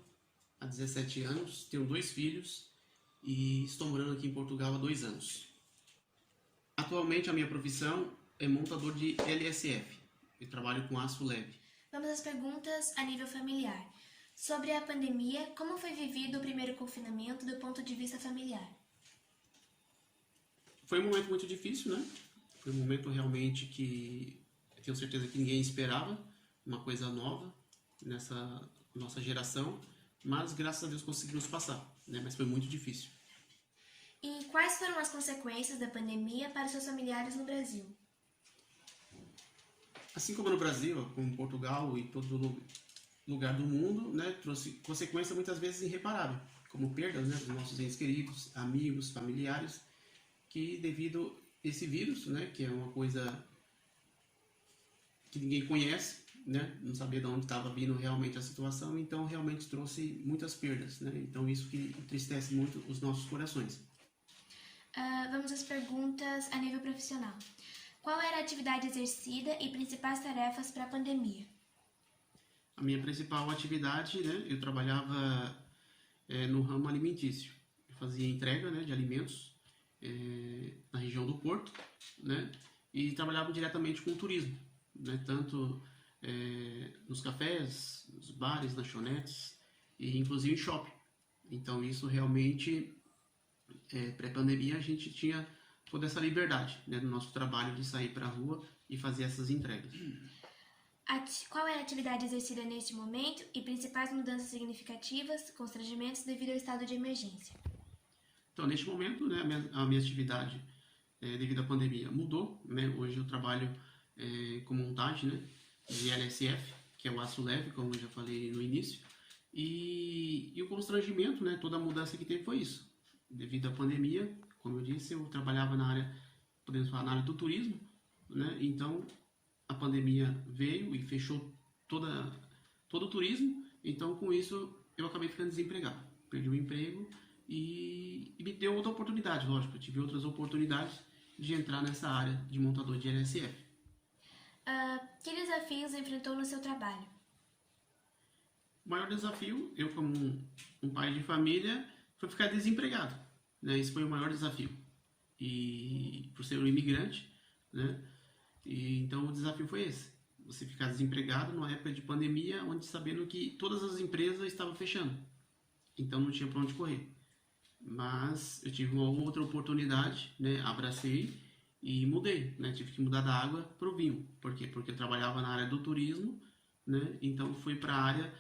há 17 anos, tenho 2 filhos e estou morando aqui em Portugal há 2 anos. Atualmente a minha profissão é montador de LSF, eu trabalho com aço leve. Vamos às perguntas a nível familiar. Sobre a pandemia, como foi vivido o primeiro confinamento do ponto de vista familiar? Foi um momento muito difícil, né? Foi um momento realmente que eu tenho certeza que ninguém esperava, uma coisa nova nessa nossa geração, mas graças a Deus conseguimos passar, né? Mas foi muito difícil. E quais foram as consequências da pandemia para os seus familiares no Brasil? Assim como no Brasil, como em Portugal e todo lugar do mundo, né, trouxe consequência muitas vezes irreparável, como perdas, né, dos nossos entes queridos, amigos, familiares, que devido a esse vírus, né, que é uma coisa que ninguém conhece, né, não sabia de onde estava vindo realmente a situação, então realmente trouxe muitas perdas, né, então isso que entristece muito os nossos corações. Vamos às perguntas a nível profissional. Qual era a atividade exercida e principais tarefas para a pandemia? A minha principal atividade, né, eu trabalhava no ramo alimentício. Eu fazia entrega, né, de alimentos na região do Porto, né, e trabalhava diretamente com o turismo, né, tanto nos cafés, nos bares, lanchonetes e inclusive em shopping. Então isso realmente, pré-pandemia, a gente tinha toda essa liberdade, né, do nosso trabalho de sair para a rua e fazer essas entregas. Qual é a atividade exercida neste momento e principais mudanças significativas, constrangimentos devido ao estado de emergência? Então, neste momento, né, a minha atividade, devido à pandemia, mudou, né? Hoje eu trabalho com montagem, né, de LSF, que é o aço leve, como eu já falei no início, e o constrangimento, né, toda a mudança que teve foi isso. Devido à pandemia, como eu disse, eu trabalhava na área, podemos falar, na área do turismo, né? Então a pandemia veio e fechou todo o turismo, então com isso eu acabei ficando desempregado. Perdi o emprego e me deu outra oportunidade, lógico, eu tive outras oportunidades de entrar nessa área de montador de LSF. Que desafios enfrentou no seu trabalho? O maior desafio, eu como um pai de família, foi ficar desempregado, né? Esse foi o maior desafio. E por ser um imigrante, né? E então o desafio foi esse. Você ficar desempregado numa época de pandemia, onde sabendo que todas as empresas estavam fechando. Então não tinha para onde correr. Mas eu tive uma outra oportunidade, né? Abracei e mudei, né? Tive que mudar da água para o vinho. Por quê? Porque eu trabalhava na área do turismo, né? Então fui para a área,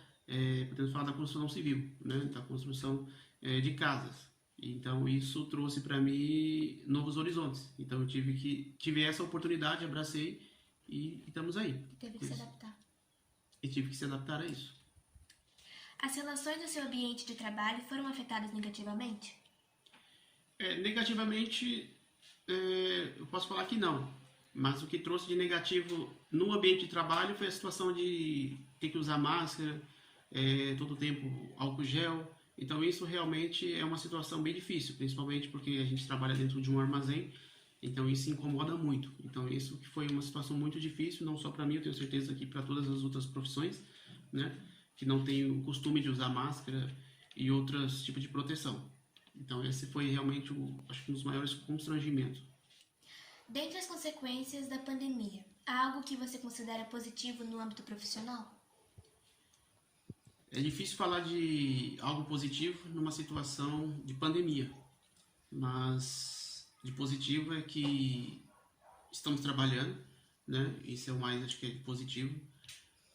podemos falar da construção civil, né? Da construção de casas. Então isso trouxe para mim novos horizontes. Então eu tive essa oportunidade, abracei e estamos aí. Teve que se adaptar. E tive que se adaptar a isso. As relações do seu ambiente de trabalho foram afetadas negativamente? Negativamente, eu posso falar que não. Mas o que trouxe de negativo no ambiente de trabalho foi a situação de ter que usar máscara, todo tempo álcool gel. Então isso realmente é uma situação bem difícil, principalmente porque a gente trabalha dentro de um armazém, então isso incomoda muito. Então isso que foi uma situação muito difícil, não só para mim, eu tenho certeza que para todas as outras profissões, né, que não têm o costume de usar máscara e outros tipos de proteção. Então esse foi realmente, acho que um dos maiores constrangimentos. Dentre as consequências da pandemia, há algo que você considera positivo no âmbito profissional? É difícil falar de algo positivo numa situação de pandemia, mas de positivo é que estamos trabalhando, né? Isso é o mais, acho que é positivo,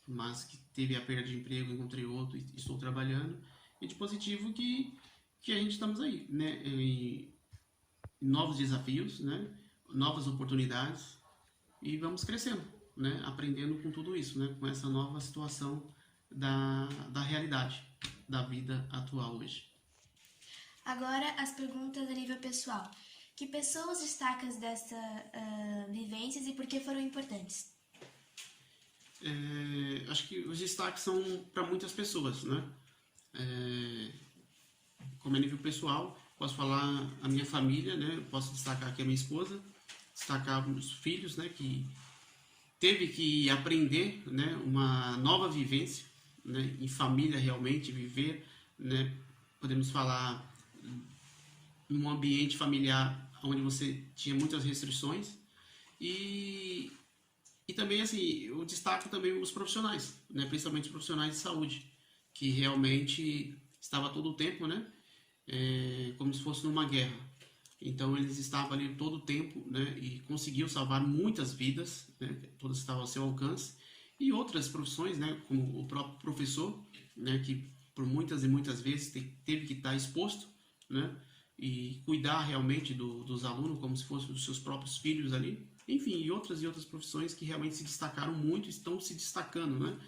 mas que teve a perda de emprego, encontrei outro e estou trabalhando. E de positivo que a gente estamos aí, né? Em novos desafios, né? Novas oportunidades e vamos crescendo, né? Aprendendo com tudo isso, né? Com essa nova situação da realidade da vida atual hoje. Agora, as perguntas a nível pessoal. Que pessoas destacas dessas vivências e por que foram importantes? Acho que os destaques são para muitas pessoas, né? Como é nível pessoal, posso falar a minha família, né? Posso destacar aqui a minha esposa, destacar os filhos, né? Que teve que aprender, né? Uma nova vivência, né? Em família realmente, viver, né? Podemos falar num ambiente familiar onde você tinha muitas restrições e também, assim, eu destaco também os profissionais, né? Principalmente os profissionais de saúde, que realmente estava todo o tempo, né? Como se fosse numa guerra. Então eles estavam ali todo o tempo, né? E conseguiu salvar muitas vidas, né? Todas estavam ao seu alcance. E outras profissões, né? Como o próprio professor, né? Que por muitas e muitas vezes teve que estar exposto, né? E cuidar realmente dos alunos como se fossem os seus próprios filhos ali. Enfim, e outras profissões que realmente se destacaram muito e estão se destacando, né?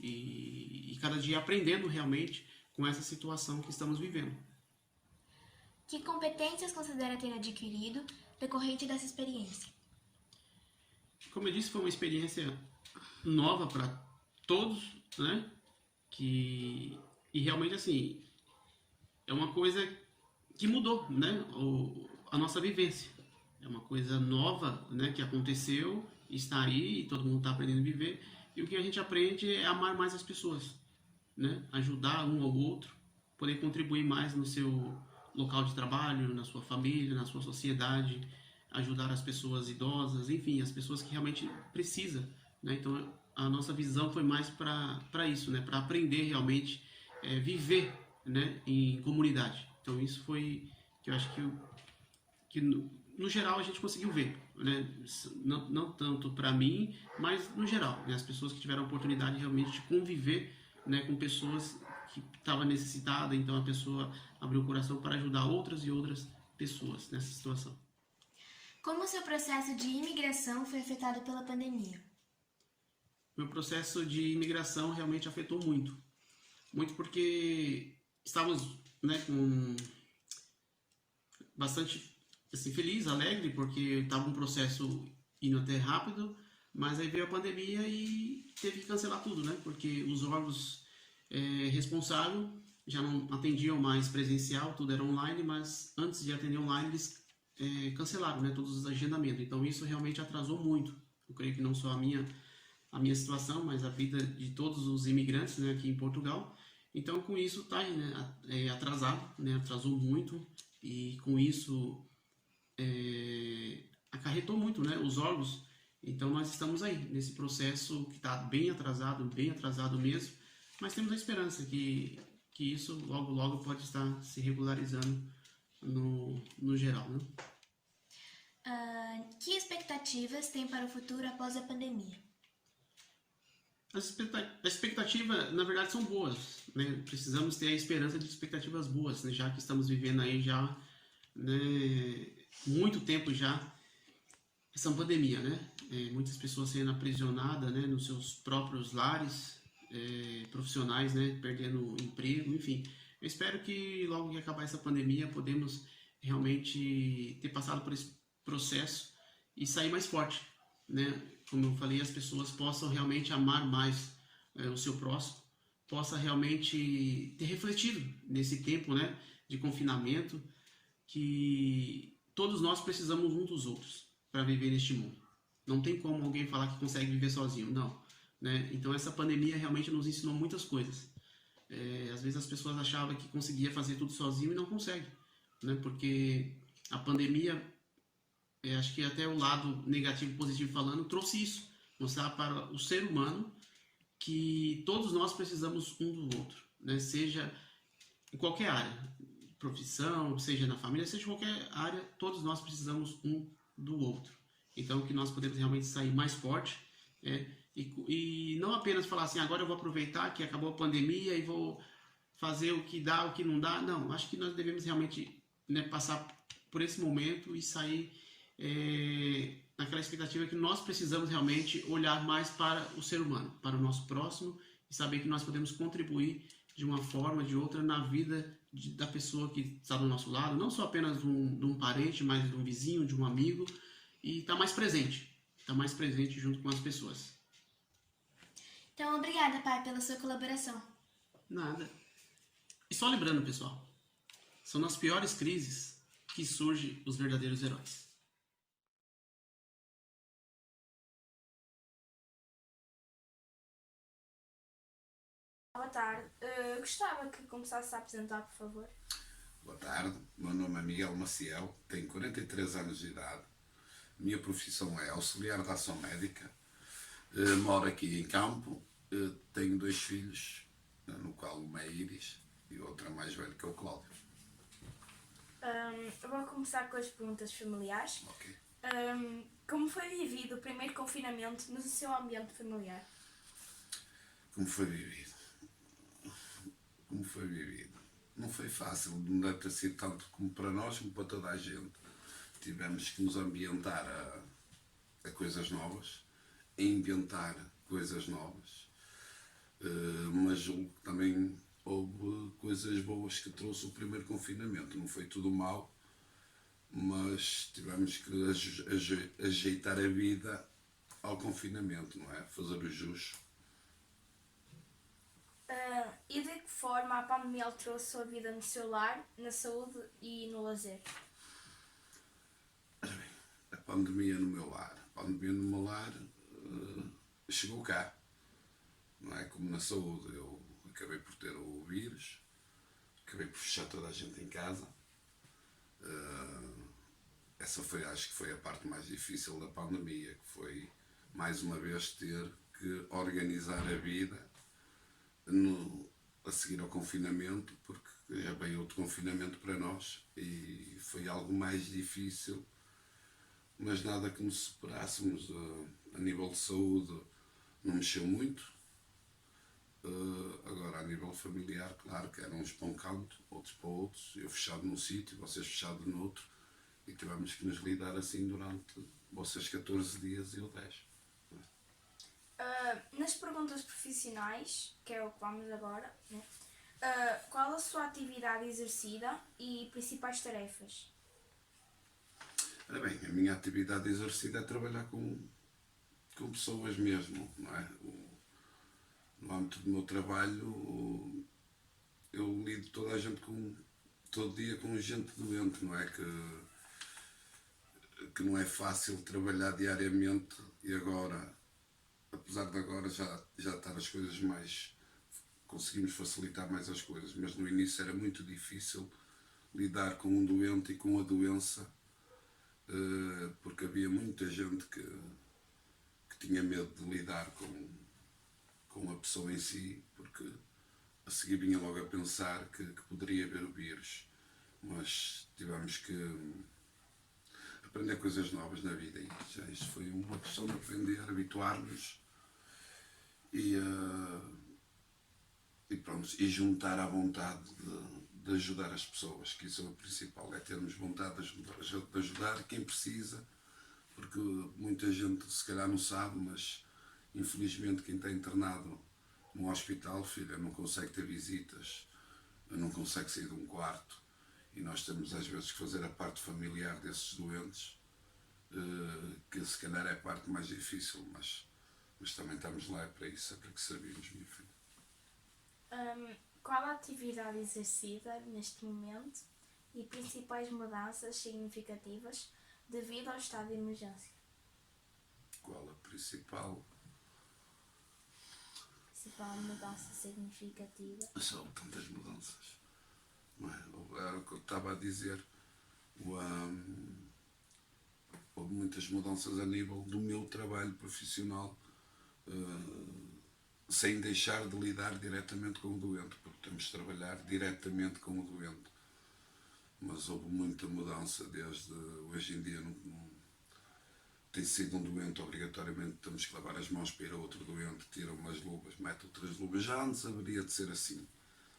E cada dia aprendendo realmente com essa situação que estamos vivendo. Que competências considera ter adquirido decorrente dessa experiência? Como eu disse, foi uma experiência nova para todos, né? E realmente, assim, é uma coisa que mudou, né? A nossa vivência. É uma coisa nova, né? Que aconteceu, está aí, e todo mundo está aprendendo a viver. E o que a gente aprende é amar mais as pessoas, né? Ajudar um ao outro, poder contribuir mais no seu local de trabalho, na sua família, na sua sociedade, ajudar as pessoas idosas, enfim, as pessoas que realmente precisam, né? Então a nossa visão foi mais para isso, né? Para aprender realmente viver, né? Em comunidade. Então isso foi que eu acho que no geral a gente conseguiu ver, né? Não tanto para mim, mas no geral, né? As pessoas que tiveram a oportunidade realmente de conviver, né? Com pessoas que estavam necessitadas, então a pessoa abriu o coração para ajudar outras e outras pessoas nessa situação. Como o seu processo de imigração foi afetado pela pandemia? Meu processo de imigração realmente afetou muito. Muito porque estávamos, né, com bastante assim, feliz, alegre, porque estava um processo indo até rápido, mas aí veio a pandemia e teve que cancelar tudo, né? Porque os órgãos responsáveis já não atendiam mais presencial, tudo era online, mas antes de atender online eles cancelaram, né, todos os agendamentos. Então isso realmente atrasou muito. Eu creio que não só a minha situação, mas a vida de todos os imigrantes, né, aqui em Portugal. Então com isso está aí, né, atrasado, né, atrasou muito e com isso acarretou muito, né, os órgãos. Então nós estamos aí nesse processo que está bem atrasado mesmo, mas temos a esperança que isso logo pode estar se regularizando no geral, né? Que expectativas tem para o futuro após a pandemia? As expectativas, na verdade, são boas, né? Precisamos ter a esperança de expectativas boas, né? Já que estamos vivendo aí já, né, muito tempo já essa pandemia, né? Muitas pessoas sendo aprisionadas, né, nos seus próprios lares, profissionais, né, perdendo emprego, enfim. Eu espero que logo que acabar essa pandemia podemos realmente ter passado por esse processo e sair mais forte, né? Como eu falei, as pessoas possam realmente amar mais o seu próximo, possa realmente ter refletido nesse tempo, né, de confinamento, que todos nós precisamos uns dos outros para viver neste mundo. Não tem como alguém falar que consegue viver sozinho, não. Né? Então essa pandemia realmente nos ensinou muitas coisas. Às vezes as pessoas achavam que conseguia fazer tudo sozinho e não consegue, né? Porque a pandemia, acho que até o lado negativo e positivo falando, trouxe isso, mostrar para o ser humano que todos nós precisamos um do outro, né? Seja em qualquer área, profissão, seja na família, seja em qualquer área, todos nós precisamos um do outro. Então que nós podemos realmente sair mais forte, e não apenas falar assim, agora eu vou aproveitar que acabou a pandemia e vou fazer o que dá, o que não dá. Não, acho que nós devemos realmente, né, passar por esse momento e sair naquela expectativa que nós precisamos realmente olhar mais para o ser humano, para o nosso próximo, e saber que nós podemos contribuir de uma forma, de outra, na vida da pessoa que está do nosso lado, não só apenas de um parente, mas de um vizinho, de um amigo, e estar mais presente junto com as pessoas. Então, obrigada, pai, pela sua colaboração. Nada. E só lembrando, pessoal, são nas piores crises que surgem os verdadeiros heróis. Boa tarde. Gostava que começasse a apresentar, por favor. Boa tarde, meu nome é Miguel Maciel, tenho 43 anos de idade, minha profissão é auxiliar de ação médica, moro aqui em Campo, tenho 2 filhos, no qual uma é Iris e outra mais velha que é o Cláudio. Eu vou começar com as perguntas familiares. Ok. Como foi vivido o primeiro confinamento no seu ambiente familiar? Como foi vivido? Não foi fácil, não deve ter sido tanto como para nós, como para toda a gente. Tivemos que nos ambientar a coisas novas, a inventar coisas novas, mas julgo que também houve coisas boas que trouxe o primeiro confinamento. Não foi tudo mau, mas tivemos que ajeitar a vida ao confinamento, não é? Fazer o jus. E de que forma a pandemia alterou a sua vida no seu lar, na saúde e no lazer? Ora bem, a pandemia no meu lar chegou cá, não é? Como na saúde, eu acabei por ter o vírus, acabei por fechar toda a gente em casa. Essa acho que foi a parte mais difícil da pandemia, que foi mais uma vez ter que organizar a vida a seguir ao confinamento, porque já veio outro confinamento para nós e foi algo mais difícil, mas nada que nos superássemos. A nível de saúde não mexeu muito. Agora, a nível familiar, claro que eram uns para um canto, outros para outros, eu fechado num sítio, vocês fechados no outro, e tivemos que nos lidar assim durante vocês 14 dias e eu 10. Nas perguntas profissionais, que é o que vamos agora, né? Qual a sua atividade exercida e principais tarefas? Ora bem, a minha atividade exercida é trabalhar com pessoas mesmo, não é? No âmbito do meu trabalho, eu lido todo dia com gente doente, não é? Que não é fácil trabalhar diariamente e agora, apesar de agora já estar as coisas mais, conseguimos facilitar mais as coisas, mas no início era muito difícil lidar com um doente e com a doença, porque havia muita gente que tinha medo de lidar com a pessoa em si, porque a seguir vinha logo a pensar que poderia haver o vírus, mas tivemos que aprender coisas novas na vida e isto foi uma questão de aprender, habituar-nos e pronto, e juntar à vontade de ajudar as pessoas, que isso é o principal, é termos vontade de ajudar quem precisa, porque muita gente se calhar não sabe, mas infelizmente quem está internado no hospital, filha, não consegue ter visitas, não consegue sair de um quarto, e nós temos às vezes que fazer a parte familiar desses doentes, que se calhar é a parte mais difícil, mas também estamos lá para isso, é para que servimos, minha filha. Qual a atividade exercida neste momento e principais mudanças significativas devido ao estado de emergência? Qual a principal? Principal mudança significativa? São tantas mudanças. Não é? Era o que eu estava a dizer. Houve muitas mudanças a nível do meu trabalho profissional, sem deixar de lidar diretamente com o doente, porque temos de trabalhar diretamente com o doente. Mas houve muita mudança desde hoje em dia. Não tem sido um doente, obrigatoriamente temos que lavar as mãos para ir a outro doente, tiram umas luvas, mete outras luvas. Já antes haveria de ser assim.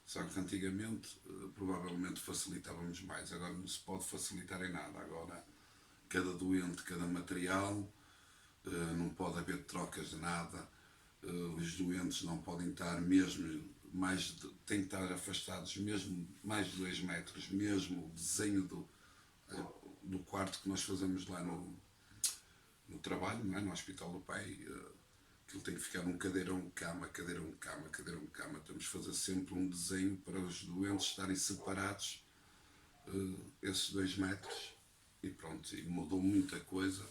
Só que antigamente provavelmente facilitávamos mais. Agora não se pode facilitar em nada. Agora cada doente, cada material, não pode haver trocas de nada. Os doentes não podem estar mesmo têm que estar afastados mesmo mais de 2 metros, mesmo o desenho do quarto que nós fazemos lá no trabalho, não é? No Hospital do Pai, aquilo tem que ficar um cadeirão-cama, cadeirão-cama, cadeirão-cama. Temos que fazer sempre um desenho para os doentes estarem separados, esses 2 metros, e pronto, e mudou muita coisa,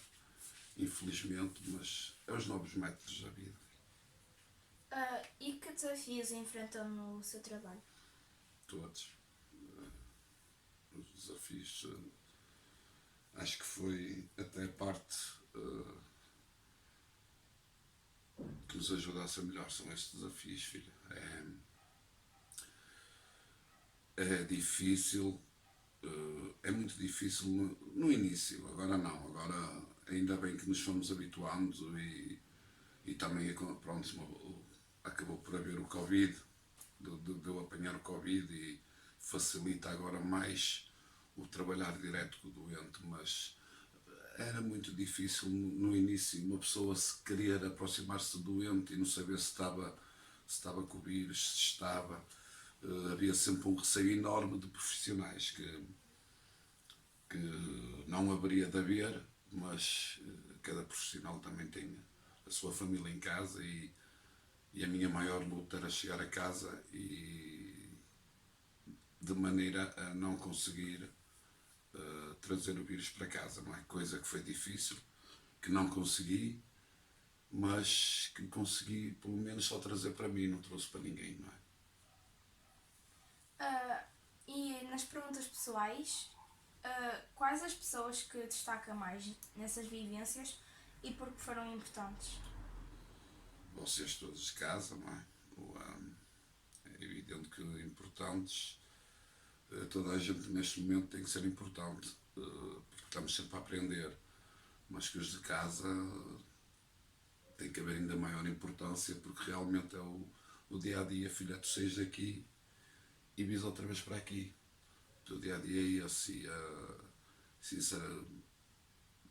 infelizmente, mas é os novos métodos da vida. E que desafios enfrentam no seu trabalho? Todos. Os desafios, acho que foi até a parte que nos ajudasse a melhor, são estes desafios, filho. É difícil, é muito difícil no início, agora não, agora ainda bem que nos fomos habituando e também, pronto, acabou por haver o Covid, de eu apanhar o Covid, e facilita agora mais o trabalhar direto com o doente, mas era muito difícil no início uma pessoa se querer aproximar-se do doente e não saber se estava com o vírus, se estava. Havia sempre um receio enorme de profissionais que não haveria de haver, mas cada profissional também tem a sua família em casa, e a minha maior luta era chegar a casa e de maneira a não conseguir trazer o vírus para casa, não é? Coisa que foi difícil, que não consegui, mas que consegui pelo menos só trazer para mim, não trouxe para ninguém, não é? E nas perguntas pessoais, quais as pessoas que destaca mais nessas vivências e por que foram importantes? Vocês todos de casa, não é? É evidente que importantes, toda a gente neste momento tem que ser importante, porque estamos sempre a aprender, mas que os de casa tem que haver ainda maior importância, porque realmente é o dia-a-dia. Filha, tu saís daqui e vis outra vez para aqui. O teu dia-a-dia é esse, a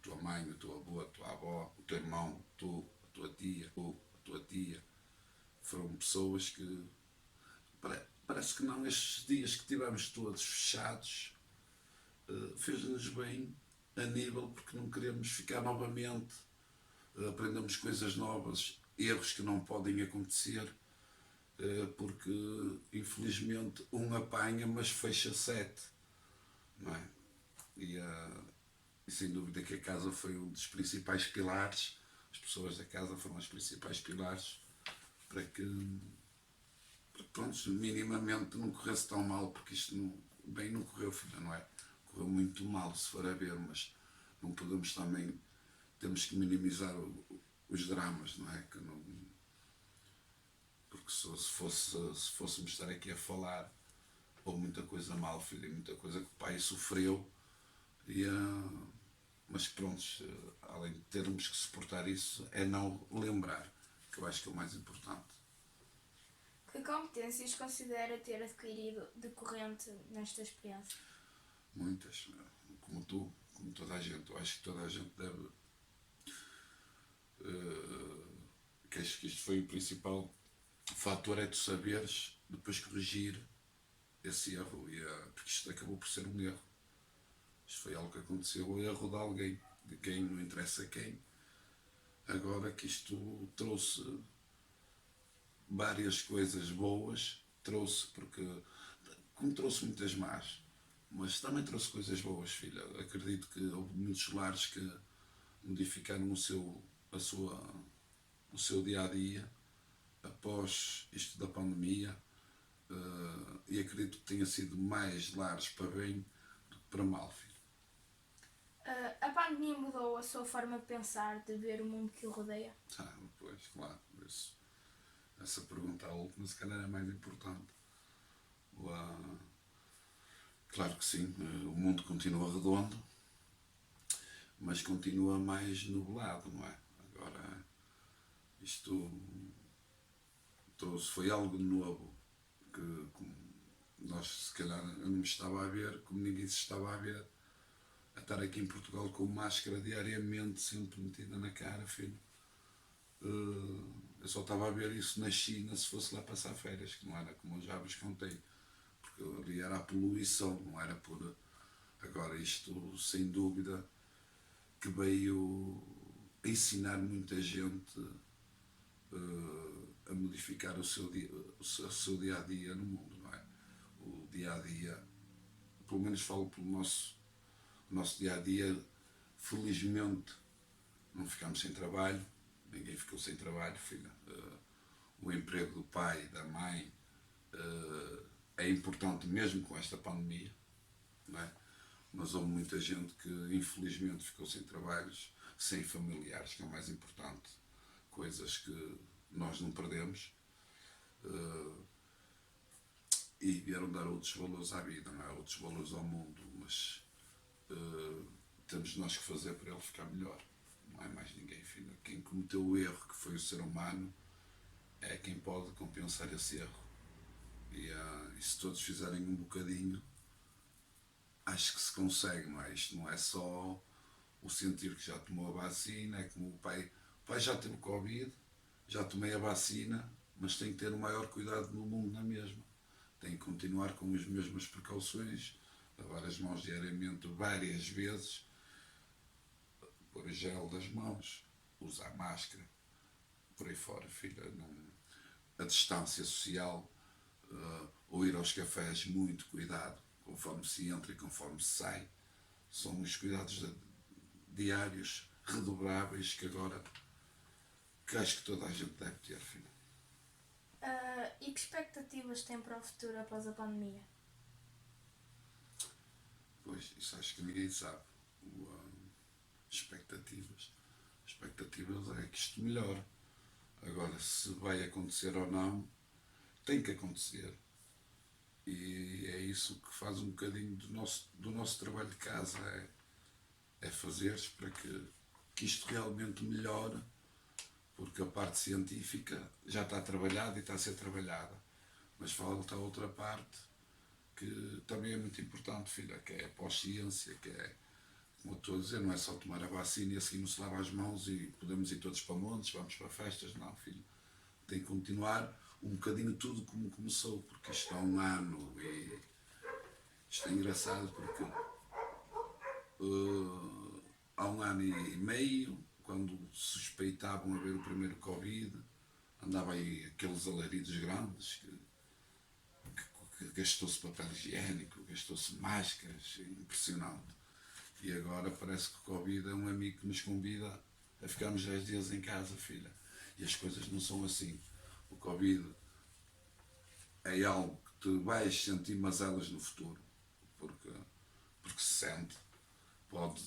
tua mãe, o teu avô, a tua avó, o teu irmão, tu, a tua tia, foram pessoas que, parece que não, estes dias que tivemos todos fechados, fez-nos bem a nível, porque não queremos ficar novamente, aprendemos coisas novas, erros que não podem acontecer, porque infelizmente um apanha, mas fecha 7, não é? E sem dúvida que a casa foi um dos principais pilares, as pessoas da casa foram os principais pilares para que pronto, minimamente não corresse tão mal, porque isto não correu, filha, não é? Correu muito mal, se for a ver, mas não podemos também, temos que minimizar os dramas, não é? Que não, porque se fôssemos estar aqui a falar, houve muita coisa mal, filha, muita coisa que o pai sofreu, mas pronto, além de termos que suportar isso, é não lembrar, que eu acho que é o mais importante. Que competências considera ter adquirido decorrente nesta experiência? Muitas, como tu, como toda a gente. Eu acho que toda a gente deve. Que acho que isto foi o principal fator, é tu saberes depois corrigir esse erro, porque isto acabou por ser um erro. Isto foi algo que aconteceu, o erro de alguém, de quem, não interessa quem. Agora que isto trouxe várias coisas boas, trouxe, porque como trouxe muitas más, mas também trouxe coisas boas, filha. Acredito que houve muitos lares que modificaram o seu dia a dia após isto da pandemia, e acredito que tenha sido mais lares para bem do que para mal, filho. A pandemia mudou a sua forma de pensar, de ver o mundo que o rodeia? Pois, claro, essa pergunta, a última, se calhar é mais importante. Claro que sim, o mundo continua redondo, mas continua mais nublado, não é? Agora, isto foi algo novo que nós, se calhar, eu não me estava a ver, como ninguém se estava a ver, a estar aqui em Portugal com máscara diariamente, sempre metida na cara, filho. Eu só estava a ver isso na China se fosse lá passar férias, que não era como eu já vos contei, porque ali era a poluição, não era por... Agora isto, sem dúvida, que veio ensinar muita gente a modificar o seu dia a dia no mundo, não é? O dia a dia, pelo menos falo pelo nosso dia a dia, felizmente não ficámos sem trabalho, ninguém ficou sem trabalho, filha. O emprego do pai e da mãe é importante mesmo com esta pandemia, não é? Mas houve muita gente que infelizmente ficou sem trabalhos, sem familiares, que é o mais importante, coisas que nós não perdemos, e vieram dar outros valores à vida, não é? Outros valores ao mundo, mas temos nós que fazer para ele ficar melhor, não é mais ninguém, filho. Quem cometeu o erro, que foi o ser humano, é quem pode compensar esse erro, e se todos fizerem um bocadinho, acho que se consegue, não é? Isto não é só o sentir que já tomou a vacina, é como o pai já teve Covid, já tomei a vacina, mas tem que ter o maior cuidado no mundo na mesma. Tem que continuar com as mesmas precauções, lavar as mãos diariamente várias vezes, pôr gel das mãos, usar máscara, por aí fora, filha. A distância social, ou ir aos cafés, muito cuidado, conforme se entra e conforme se sai. São os cuidados diários, redobráveis, que agora que acho que toda a gente deve ter, filho. E que expectativas tem para o futuro após a pandemia? Pois, isso acho que ninguém sabe. Expectativas é que isto melhore. Agora, se vai acontecer ou não, tem que acontecer. E é isso que faz um bocadinho do nosso trabalho de casa, é fazer para que isto realmente melhore, porque a parte científica já está trabalhada e está a ser trabalhada, mas falta a outra parte que também é muito importante, filha, que é a pós-ciência, que é, como eu estou a dizer, não é só tomar a vacina e assim não se lava as mãos e podemos ir todos para montes, vamos para festas, não, filho. Tem que continuar um bocadinho tudo como começou, porque isto há um ano, e isto é engraçado porque há um ano e meio, quando suspeitavam haver o primeiro Covid, andava aí aqueles alaridos grandes, que gastou-se papel higiênico, gastou-se máscaras, impressionante. E agora parece que o Covid é um amigo que nos convida a ficarmos 10 dias em casa, filha. E as coisas não são assim. O Covid é algo que tu vais sentir mazelas no futuro, porque se sente. Pode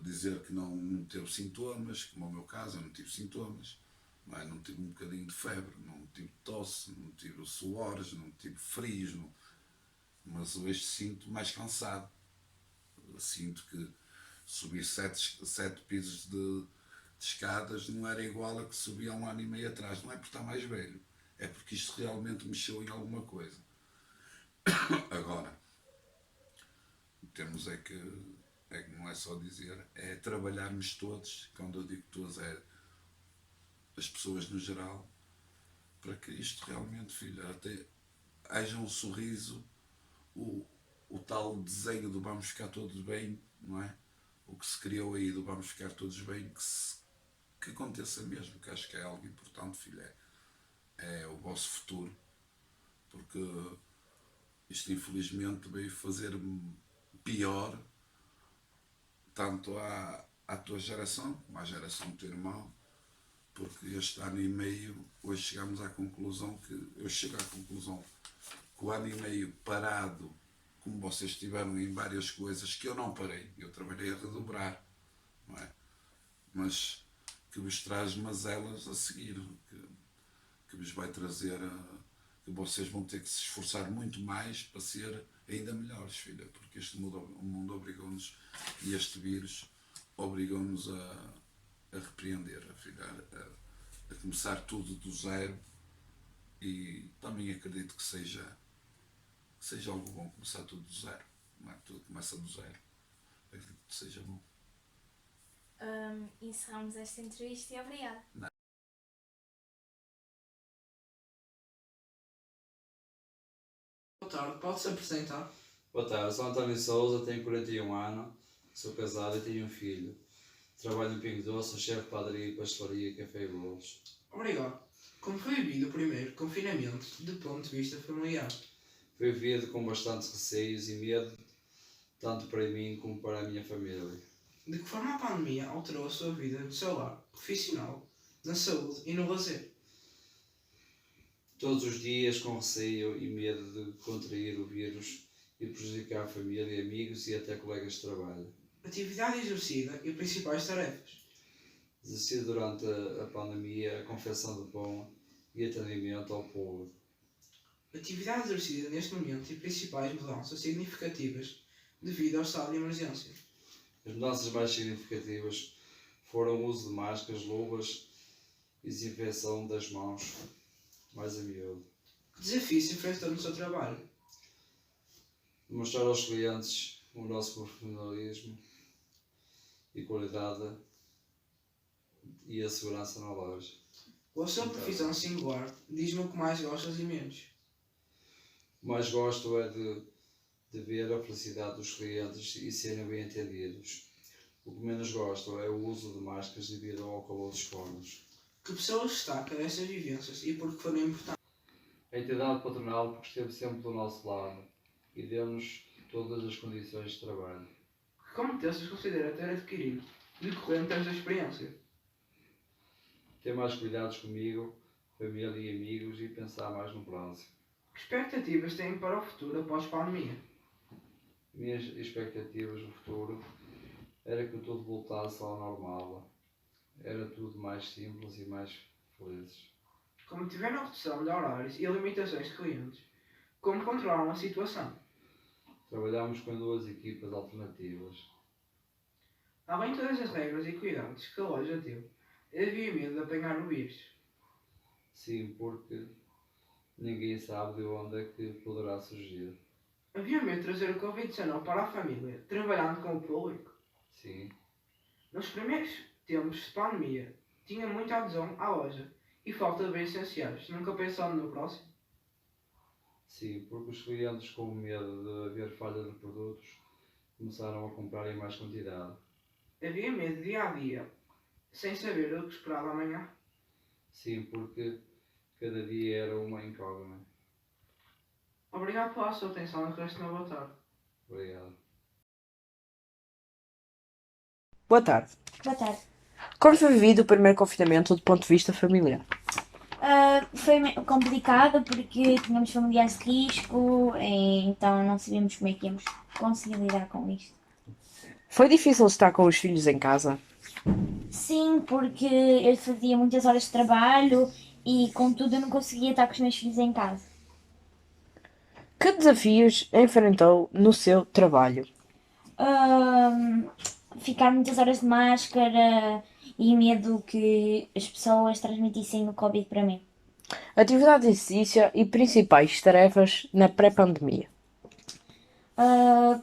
dizer que não teve sintomas, como é o meu caso, eu não tive sintomas, não tive um bocadinho de febre, não tive tosse, não tive suores, não tive frios, mas hoje sinto mais cansado. Sinto que subir 7 pisos de escadas não era igual a que subia há um ano e meio atrás. Não é por estar mais velho, é porque isto realmente mexeu em alguma coisa. Agora, temos é que não é só dizer, é trabalharmos todos, quando eu digo todos é as pessoas no geral, para que isto realmente, filha, até haja um sorriso, o tal desenho do vamos ficar todos bem, não é? O que se criou aí do vamos ficar todos bem, que aconteça mesmo, que acho que é algo importante, filha, é o vosso futuro, porque isto infelizmente veio fazer pior tanto à tua geração como à geração do teu irmão, porque este ano e meio, hoje chegamos à conclusão eu chego à conclusão que o ano e meio parado, como vocês estiveram em várias coisas, que eu não parei, eu trabalhei a redobrar, não é? Mas que vos traz mazelas a seguir, que vos vai trazer, que vocês vão ter que se esforçar muito mais para ser ainda melhores, filha, porque este mundo obrigou-nos, e este vírus obrigou-nos a repreender, filha, a começar tudo do zero, e também acredito que seja algo bom começar tudo do zero, não é? Tudo começa do zero, acredito que seja bom. Encerramos esta entrevista e obrigada. Boa tarde, pode-se apresentar? Boa tarde, sou António Souza, tenho 41 anos, sou casado e tenho um filho. Trabalho no Pingo Doce, sou chefe de padaria, pastelaria, café e bolos. Obrigado. Como foi vivido o primeiro confinamento do ponto de vista familiar? Foi vivido com bastantes receios e medo, tanto para mim como para a minha família. De que forma a pandemia alterou a sua vida no seu lar, profissional, na saúde e no lazer? Todos os dias com receio e medo de contrair o vírus e prejudicar a família, amigos e até colegas de trabalho. Atividade exercida e principais tarefas? Exerci durante a pandemia a confecção de pão e atendimento ao público. Atividade exercida neste momento e principais mudanças significativas devido ao estado de emergência? As mudanças mais significativas foram o uso de máscaras, luvas e desinfecção das mãos, mais a miúdo. Que desafios se enfrentou no seu trabalho? Mostrar aos clientes o nosso profissionalismo e qualidade e a segurança na loja. Com a sua profissão singular, diz-me o que mais gostas e menos. O que mais gosto é de ver a felicidade dos clientes e serem bem entendidos. O que menos gosto é o uso de máscaras devido ao calor dos fornos. Que pessoas destaca dessas vivências e por que foram importantes? A entidade patronal, porque esteve sempre do nosso lado e deu-nos todas as condições de trabalho. Que competências considera ter adquirido decorrente desta experiência? Ter mais cuidados comigo, família e amigos e pensar mais no próximo. Que expectativas têm para o futuro após a pandemia? Minhas expectativas no futuro era que tudo voltasse ao normal. Era tudo mais simples e mais felizes. Como tiveram redução de horários e limitações de clientes, como controlaram a situação? Trabalhámos com 2 equipas alternativas. Além de todas as regras e cuidados que a loja teve, havia medo de apanhar o vírus? Sim, porque ninguém sabe de onde é que poderá surgir. Havia medo de trazer o Covid-19 para a família, trabalhando com o público? Sim. Nos primeiros tempos de pandemia, tinha muita adesão à loja e falta de bens essenciais, nunca pensando no próximo? Sim, porque os clientes, com medo de haver falha de produtos, começaram a comprar em mais quantidade. Havia medo dia a dia, sem saber o que esperar da manhã? Sim, porque cada dia era uma incógnita. Obrigado pela sua atenção e resto uma boa tarde. Obrigado. Boa tarde. Boa tarde. Como foi vivido o primeiro confinamento do ponto de vista familiar? Foi complicado porque tínhamos familiares de risco, então não sabíamos como é que íamos conseguir lidar com isto. Foi difícil estar com os filhos em casa? Sim, porque eu fazia muitas horas de trabalho e, contudo, eu não conseguia estar com os meus filhos em casa. Que desafios enfrentou no seu trabalho? Ficar muitas horas de máscara e medo que as pessoas transmitissem o Covid para mim. Atividade de exercício e principais tarefas na pré-pandemia?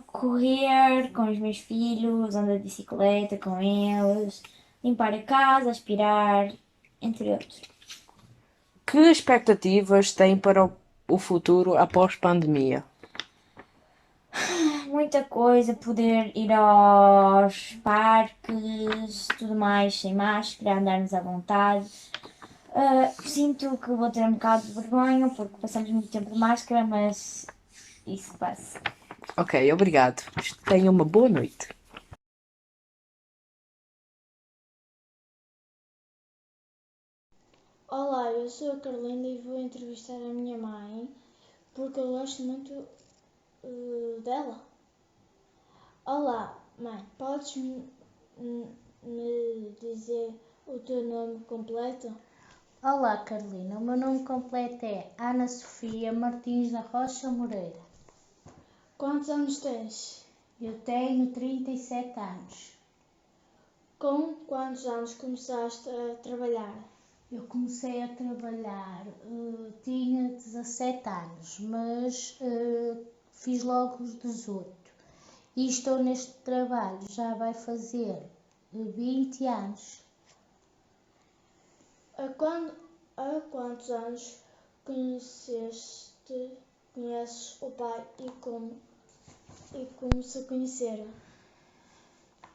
Correr com os meus filhos, andar de bicicleta com eles, limpar a casa, aspirar, entre outros. Que expectativas tem para o futuro após pandemia? Muita coisa, poder ir aos parques, tudo mais sem máscara, andarmos à vontade, Sinto que vou ter um bocado de vergonha porque passamos muito tempo de máscara, mas isso passa. Ok, obrigado. Tenha uma boa noite. Olá, eu sou a Carolina e vou entrevistar a minha mãe porque eu gosto muito dela. Olá, mãe, podes me dizer o teu nome completo? Olá, Carolina. O meu nome completo é Ana Sofia Martins da Rocha Moreira. Quantos anos tens? Eu tenho 37 anos. Com quantos anos começaste a trabalhar? Eu comecei a trabalhar, tinha 17 anos, mas fiz logo os 18. E estou neste trabalho, já vai fazer 20 anos. Há quantos anos conheces o pai e como se conheceram?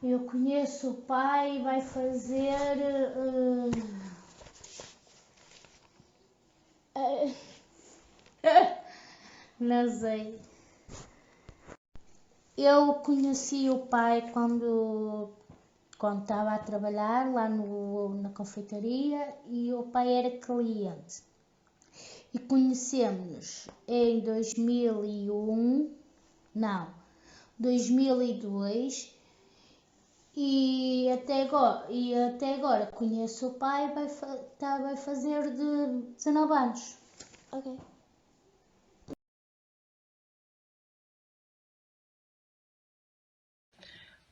Eu conheço o pai, vai fazer... não sei. Eu conheci o pai quando estava a trabalhar lá na confeitaria e o pai era cliente. E conhecemos-nos em 2002 e até agora conheço o pai, vai fazer de 19 anos. Ok.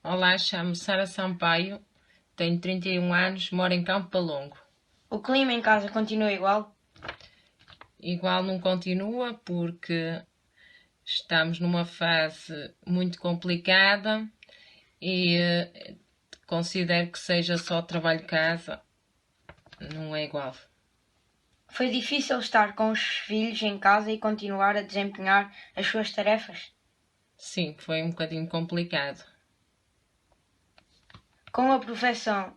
Olá, chamo-me Sara Sampaio, tenho 31 anos, moro em Campo Palongo. O clima em casa continua igual? Igual não continua porque estamos numa fase muito complicada e considero que seja só trabalho-casa, não é igual. Foi difícil estar com os filhos em casa e continuar a desempenhar as suas tarefas? Sim, foi um bocadinho complicado. Com a profissão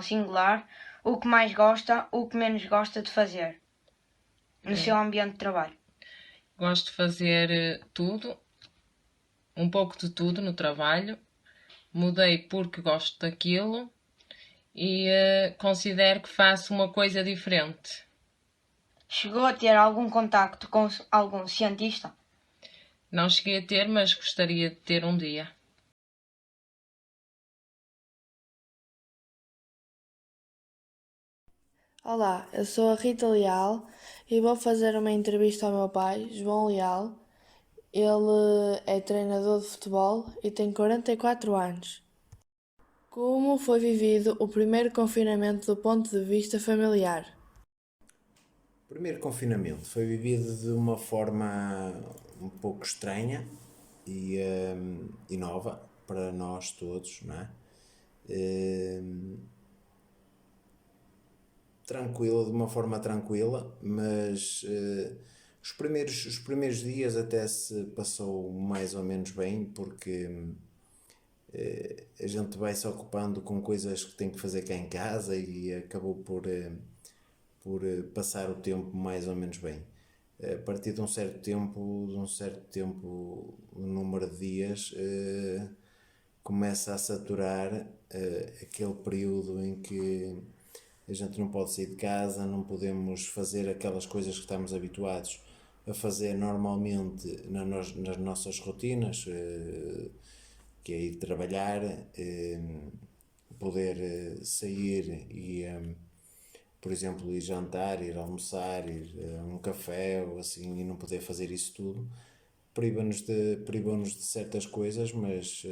singular, o que mais gosta, o que menos gosta de fazer no seu ambiente de trabalho? Gosto de fazer tudo, um pouco de tudo no trabalho. Mudei porque gosto daquilo e considero que faço uma coisa diferente. Chegou a ter algum contacto com algum cientista? Não cheguei a ter, mas gostaria de ter um dia. Olá, eu sou a Rita Leal e vou fazer uma entrevista ao meu pai, João Leal. Ele é treinador de futebol e tem 44 anos. Como foi vivido o primeiro confinamento do ponto de vista familiar? O primeiro confinamento foi vivido de uma forma um pouco estranha e nova para nós todos, não é? Tranquila, de uma forma tranquila, mas os primeiros dias até se passou mais ou menos bem, porque a gente vai se ocupando com coisas que tem que fazer cá em casa e acabou por passar o tempo mais ou menos bem. A partir de um certo tempo, o número de dias começa a saturar aquele período em que a gente não pode sair de casa, não podemos fazer aquelas coisas que estamos habituados a fazer normalmente nas nossas rotinas, que é ir trabalhar, poder sair e, por exemplo, ir jantar, ir almoçar, ir a um café ou assim, e não poder fazer isso tudo. Priva-nos de certas coisas, mas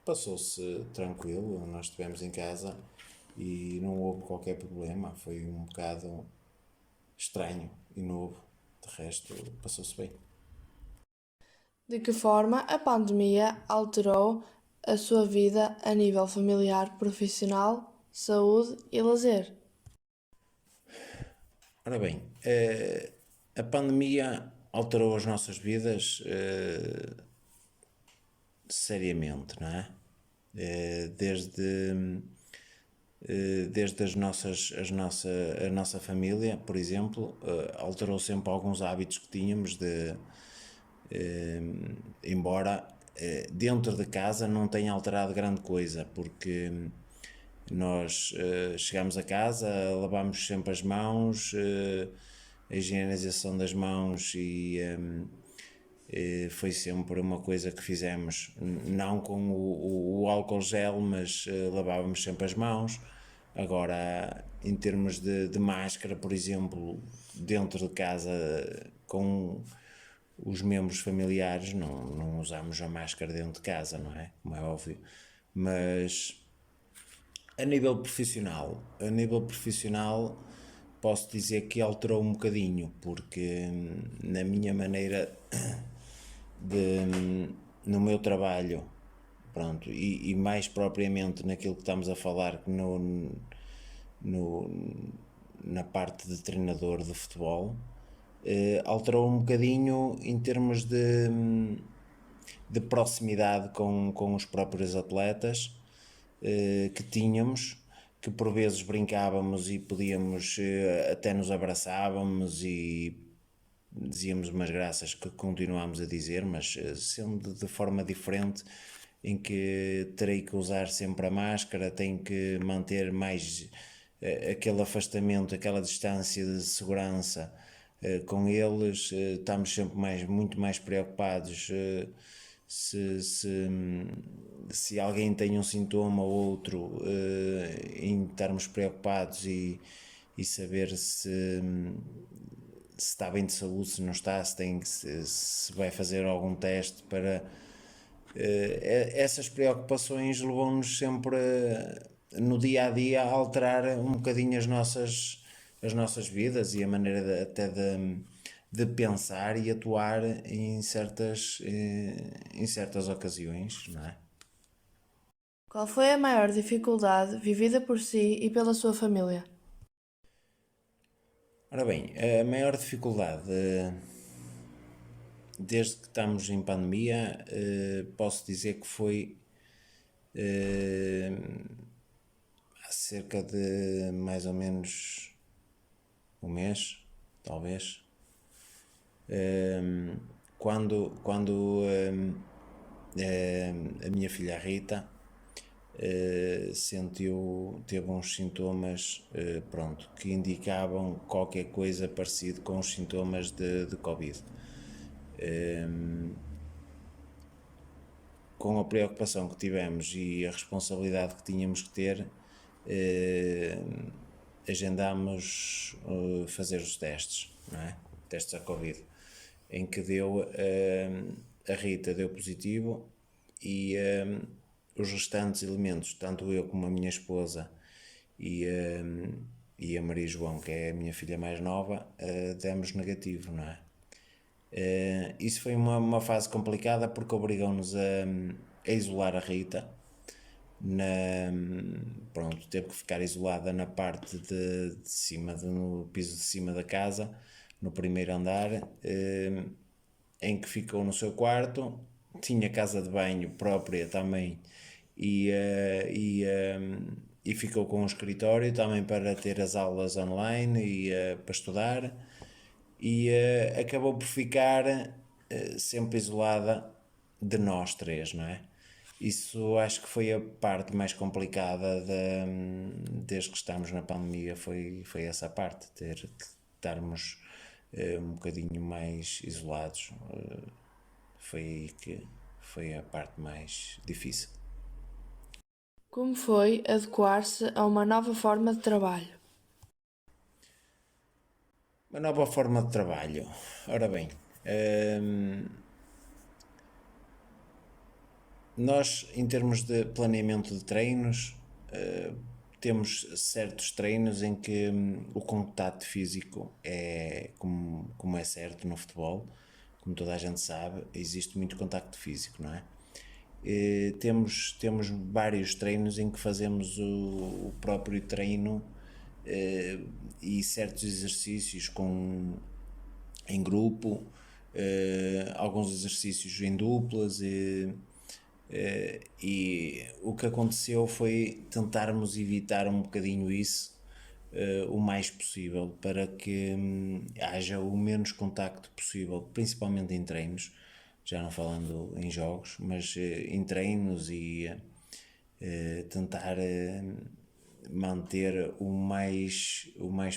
passou-se tranquilo, nós estivemos em casa e não houve qualquer problema, foi um bocado estranho e novo, de resto passou-se bem. De que forma a pandemia alterou a sua vida a nível familiar, profissional, saúde e lazer? Ora bem, a pandemia alterou as nossas vidas seriamente, não é? Desde desde a nossa família, por exemplo, alterou sempre alguns hábitos que tínhamos embora dentro de casa não tenha alterado grande coisa, porque nós chegamos a casa, lavamos sempre as mãos, a higienização das mãos foi sempre uma coisa que fizemos, não com o álcool gel, mas lavávamos sempre as mãos. Agora, em termos de máscara, por exemplo, dentro de casa com os membros familiares, não usamos a máscara dentro de casa, não é? Como é óbvio. Mas a nível profissional posso dizer que alterou um bocadinho, porque na minha maneira no meu trabalho, pronto, e mais propriamente naquilo que estamos a falar na parte de treinador de futebol, alterou um bocadinho em termos de proximidade com os próprios atletas que tínhamos, que por vezes brincávamos e podíamos, até nos abraçávamos e dizíamos umas graças que continuámos a dizer, mas sendo de forma diferente, em que terei que usar sempre a máscara, tenho que manter mais aquele afastamento, aquela distância de segurança com eles, estamos sempre muito mais preocupados se alguém tem um sintoma ou outro, em estarmos preocupados e saber se está bem de saúde, se não está, se vai fazer algum teste para... essas preocupações levam-nos sempre no dia a dia a alterar um bocadinho as nossas vidas e a maneira até de pensar e atuar em certas ocasiões, não é? Qual foi a maior dificuldade vivida por si e pela sua família? Ora bem, a maior dificuldade, desde que estamos em pandemia, posso dizer que foi há cerca de mais ou menos um mês, talvez, quando a minha filha Rita teve uns sintomas que indicavam qualquer coisa parecido com os sintomas de Covid. Com a preocupação que tivemos e a responsabilidade que tínhamos que ter, agendámos fazer os testes, não é? Testes à Covid, em que a Rita deu positivo e os restantes elementos, tanto eu como a minha esposa e a Maria João, que é a minha filha mais nova, demos negativo, não é? Isso foi uma fase complicada porque obrigou-nos a isolar a Rita. Teve que ficar isolada na parte de cima, no piso de cima da casa, no primeiro andar, em que ficou no seu quarto. Tinha casa de banho própria também e ficou com um escritório também para ter as aulas online e para estudar, e acabou por ficar sempre isolada de nós três, não é? Isso acho que foi a parte mais complicada desde que estamos na pandemia, foi essa parte, ter que estarmos um bocadinho mais isolados, foi aí que foi a parte mais difícil. Como foi adequar-se a uma nova forma de trabalho? Uma nova forma de trabalho. Ora bem, nós, em termos de planeamento de treinos, temos certos treinos em que o contacto físico é, como é certo no futebol, como toda a gente sabe, existe muito contacto físico, não é? Temos vários treinos em que fazemos o próprio treino e certos exercícios em grupo, alguns exercícios em duplas, E o que aconteceu foi tentarmos evitar um bocadinho isso o mais possível, para que haja o menos contacto possível, principalmente em treinos, já não falando em jogos, mas em treinos, e tentar manter o mais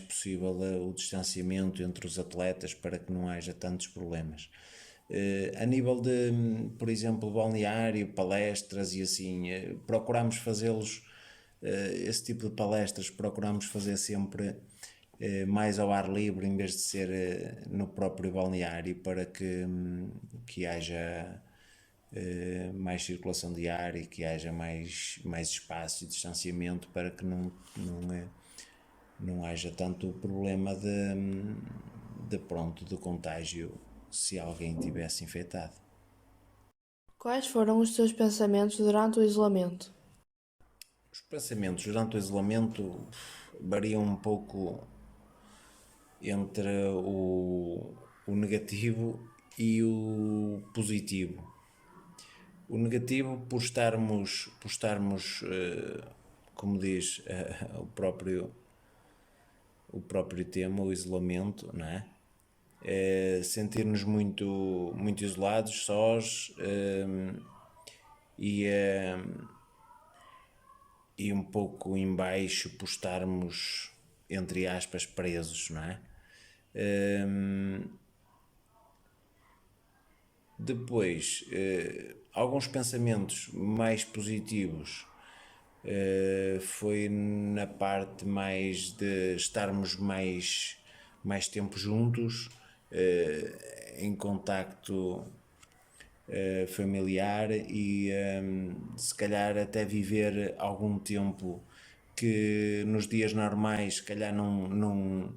possível o distanciamento entre os atletas, para que não haja tantos problemas. A nível de, por exemplo, balneário, palestras e assim, procuramos fazê-los, esse tipo de palestras procuramos fazer sempre mais ao ar livre, em vez de ser no próprio balneário, para que haja mais circulação de ar e que haja mais espaço e distanciamento, para que não haja tanto problema de contágio se alguém tivesse infectado. Quais foram os teus pensamentos durante o isolamento? Os pensamentos durante o isolamento variam um pouco entre o negativo e o positivo. O negativo por estarmos como diz o próprio tema, o isolamento, não é? Sentir-nos muito isolados, sós, e um pouco em baixo por estarmos, entre aspas, presos, não é? Depois, alguns pensamentos mais positivos foi na parte mais de estarmos mais tempo juntos, em contacto familiar, e se calhar até viver algum tempo que nos dias normais se calhar não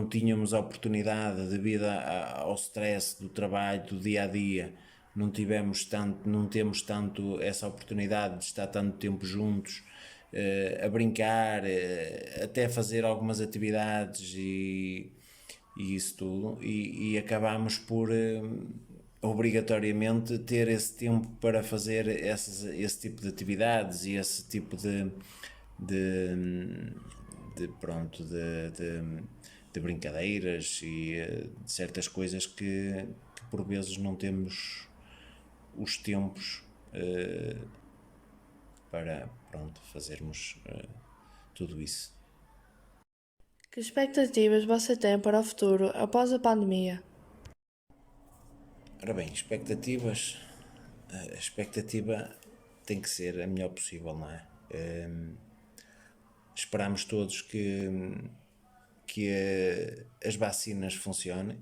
tínhamos a oportunidade, devido ao stress do trabalho, do dia a dia. Não temos tanto essa oportunidade de estar tanto tempo juntos, a brincar, até fazer algumas atividades e isso tudo, e acabamos por obrigatoriamente ter esse tempo para fazer esse tipo de atividades e esse tipo de brincadeiras e de certas coisas que por vezes não temos os tempos para fazermos tudo isso. Que expectativas você tem para o futuro após a pandemia? Ora bem, expectativas. A expectativa tem que ser a melhor possível, não é? Esperamos todos que as vacinas funcionem,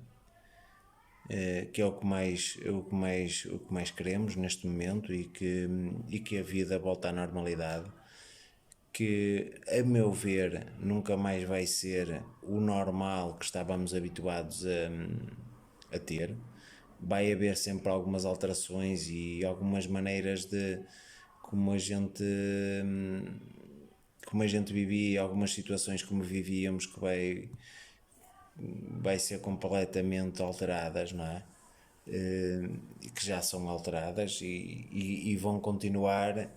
que é o que mais queremos neste momento, e que a vida volte à normalidade, que, a meu ver, nunca mais vai ser o normal que estávamos habituados a ter. Vai haver sempre algumas alterações e algumas maneiras de como a gente vivia, algumas situações como vivíamos, que vai ser completamente alteradas, não é? E que já são alteradas e vão continuar.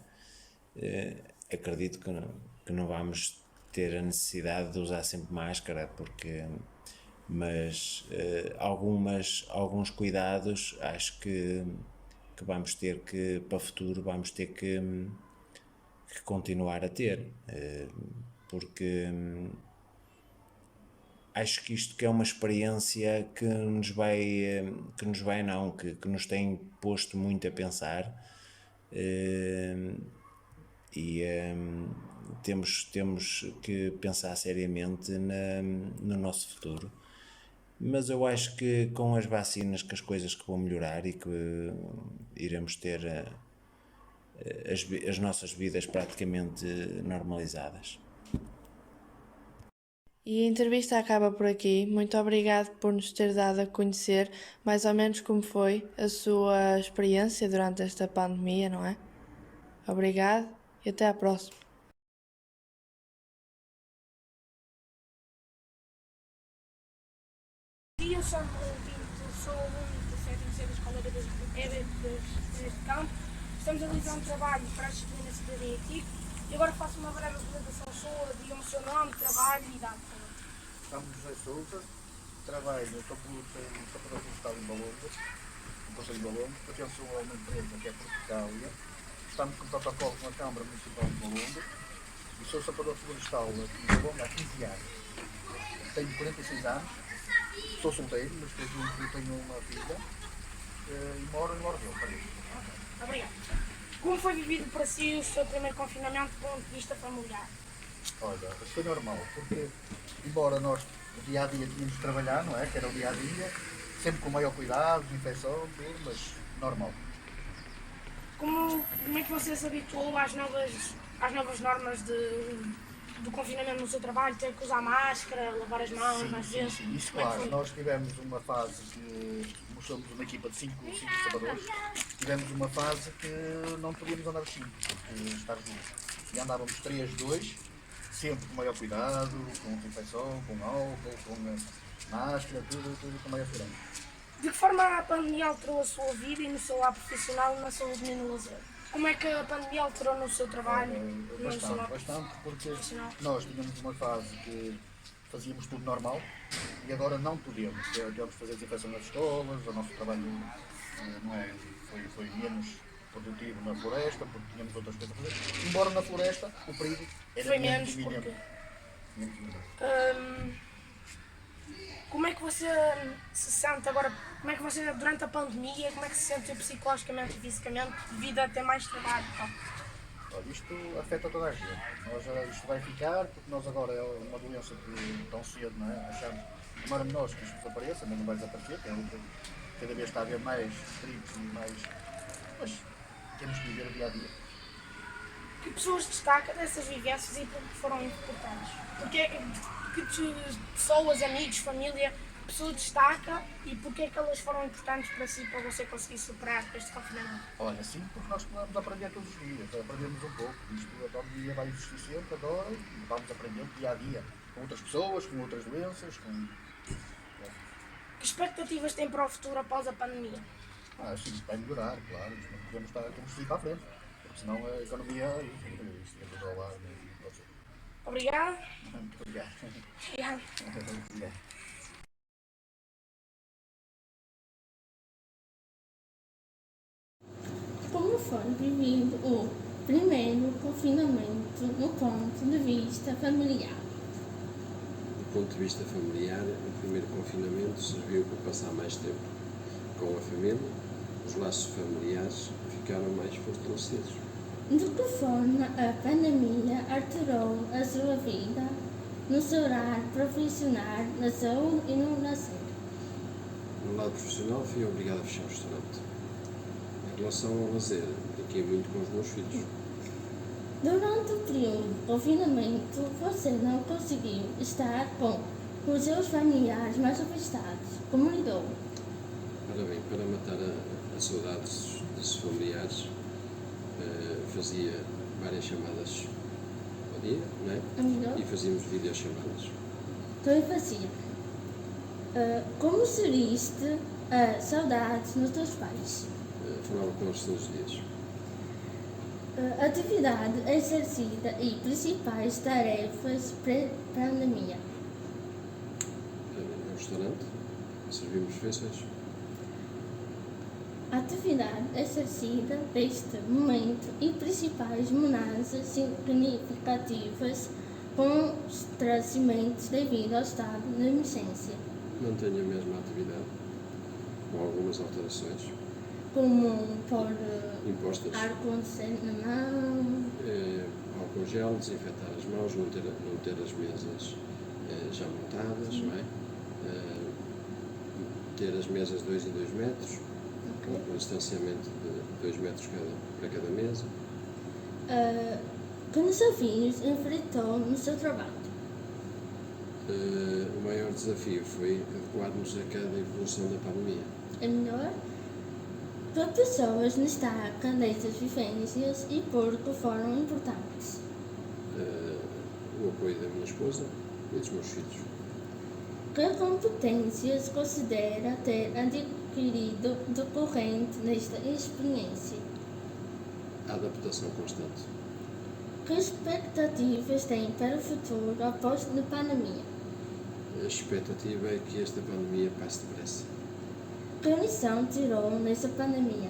Acredito que não vamos ter a necessidade de usar sempre máscara, mas alguns cuidados acho que vamos ter que, para o futuro, vamos ter que continuar a ter, porque acho que isto que é uma experiência que nos tem posto muito a pensar, e temos que pensar seriamente no nosso futuro. Mas eu acho que com as vacinas que as coisas que vão melhorar e que iremos ter as nossas vidas praticamente normalizadas. E a entrevista acaba por aqui. Muito obrigado por nos ter dado a conhecer mais ou menos como foi a sua experiência durante esta pandemia, não é? Obrigado e até à próxima. Eu sou aluno do sétimo C da Escola de Campo. Estamos a realizar um trabalho para as disciplinas de cidadania e ética e agora faço uma breve apresentação sua, diga-me o seu nome, trabalho e idade. Chamo-me José Souza, trabalho no Campo Florestal em Balonga, no Conselho de Balonga, pertenço a uma empresa que é Portugália. Estamos com protocolo com a Câmara Municipal de Balonga e sou sapador florestal aqui em Balonga há 15 anos. Tenho 46 anos, sou solteiro, mas tenho uma filha e moro em Lordelo, Paris. Obrigado. Como foi vivido para si o seu primeiro confinamento do ponto de vista familiar? Olha, foi normal, porque embora nós no dia a dia tínhamos de trabalhar, não é? Que era o dia a dia, sempre com maior cuidado, desinfecção, tudo, mas normal. Como é que você se habituou às novas normas do confinamento no seu trabalho? Ter que usar máscara, lavar as mãos às vezes? Sim, isso claro. Nós tivemos uma fase que, como somos uma equipa de 5 sabadores, tivemos uma fase que não podíamos andar assim, porque estar juntos. E andávamos 3-2, sempre com maior cuidado, com desinfecção, com álcool, com máscara, tudo com maior segurança. De que forma a pandemia alterou a sua vida e no seu lado profissional, na saúde e no lazer? Como é que a pandemia alterou no seu trabalho? Bastante, porque nós tínhamos uma fase que fazíamos tudo normal e agora não podemos. Tivemos que fazer desinfecção nas escolas, o nosso trabalho não é, foi menos produtivo na floresta, porque tínhamos outras coisas a fazer. Embora na floresta o período era foi menos porque... Como é que você se sente agora, como é que você durante a pandemia, como é que se sente psicologicamente e fisicamente devido a ter mais trabalho? Olha, isto afeta toda a gente. Isto vai ficar, porque nós agora é uma doença que tão cedo, não é? Achamos, tomara nós que isto desapareça, mas não vai desaparecer, cada vez está a haver mais estrictos e mais... Mas temos que viver o dia a dia. Que pessoas destaca dessas vivências e por que foram importantes? Porque que pessoas, amigos, família, que pessoa destaca e porque é que elas foram importantes para si, para você conseguir superar este confinamento? Olha, sim, porque nós podemos aprender todos os dias, aprendemos um pouco. Isto, a pandemia vai existir sempre agora e vamos aprendendo dia a dia, com outras pessoas, com outras doenças, com... Que expectativas tem para o futuro após a pandemia? Sim, vai melhorar, claro, temos que ir para a frente, porque senão a economia é tudo ao lado. Obrigado. Muito obrigado. Obrigado. Obrigado. Como foi vivido o primeiro confinamento no ponto de vista familiar? Do ponto de vista familiar, o primeiro confinamento serviu para passar mais tempo com a família, os laços familiares ficaram mais fortalecidos. De que forma a pandemia alterou a sua vida no seu lado profissional, na saúde e no lazer? No lado profissional, fui obrigado a fechar o restaurante. Em relação ao lazer, brinquei muito com os meus filhos. Durante o período de confinamento, você não conseguiu estar com os seus familiares mais afastados. Como lidou? Ora bem, para matar a saudades desses familiares, fazia várias chamadas ao dia, não é? E fazíamos videochamadas. Então eu fazia. Como seriste a saudades dos teus pais? Falava com eles todos os dias. Atividade exercida e principais tarefas pré-pandemia. No restaurante, servimos refeições. Atividade exercida deste momento e principais mudanças significativas com os tratamentos devido ao estado de emergência. Mantenho a mesma atividade, com algumas alterações. Como por impostas. Ar-condicionado na mão. Álcool gel, desinfetar as mãos, não ter as mesas já montadas, não é? Ter as mesas de 2 em 2 metros. Com distanciamento de 2 metros para cada mesa. Que desafios enfrentou no seu trabalho? O maior desafio foi adequar-nos a cada evolução da pandemia. É melhor? Que pessoas destacam destas vivências e por que foram importantes? O apoio da minha esposa e dos meus filhos. Que competências considera ter adquirido decorrente desta experiência? a adaptação constante. Que expectativas têm para o futuro após a pandemia? A expectativa é que esta pandemia passe depressa, Que lição tirou nessa pandemia?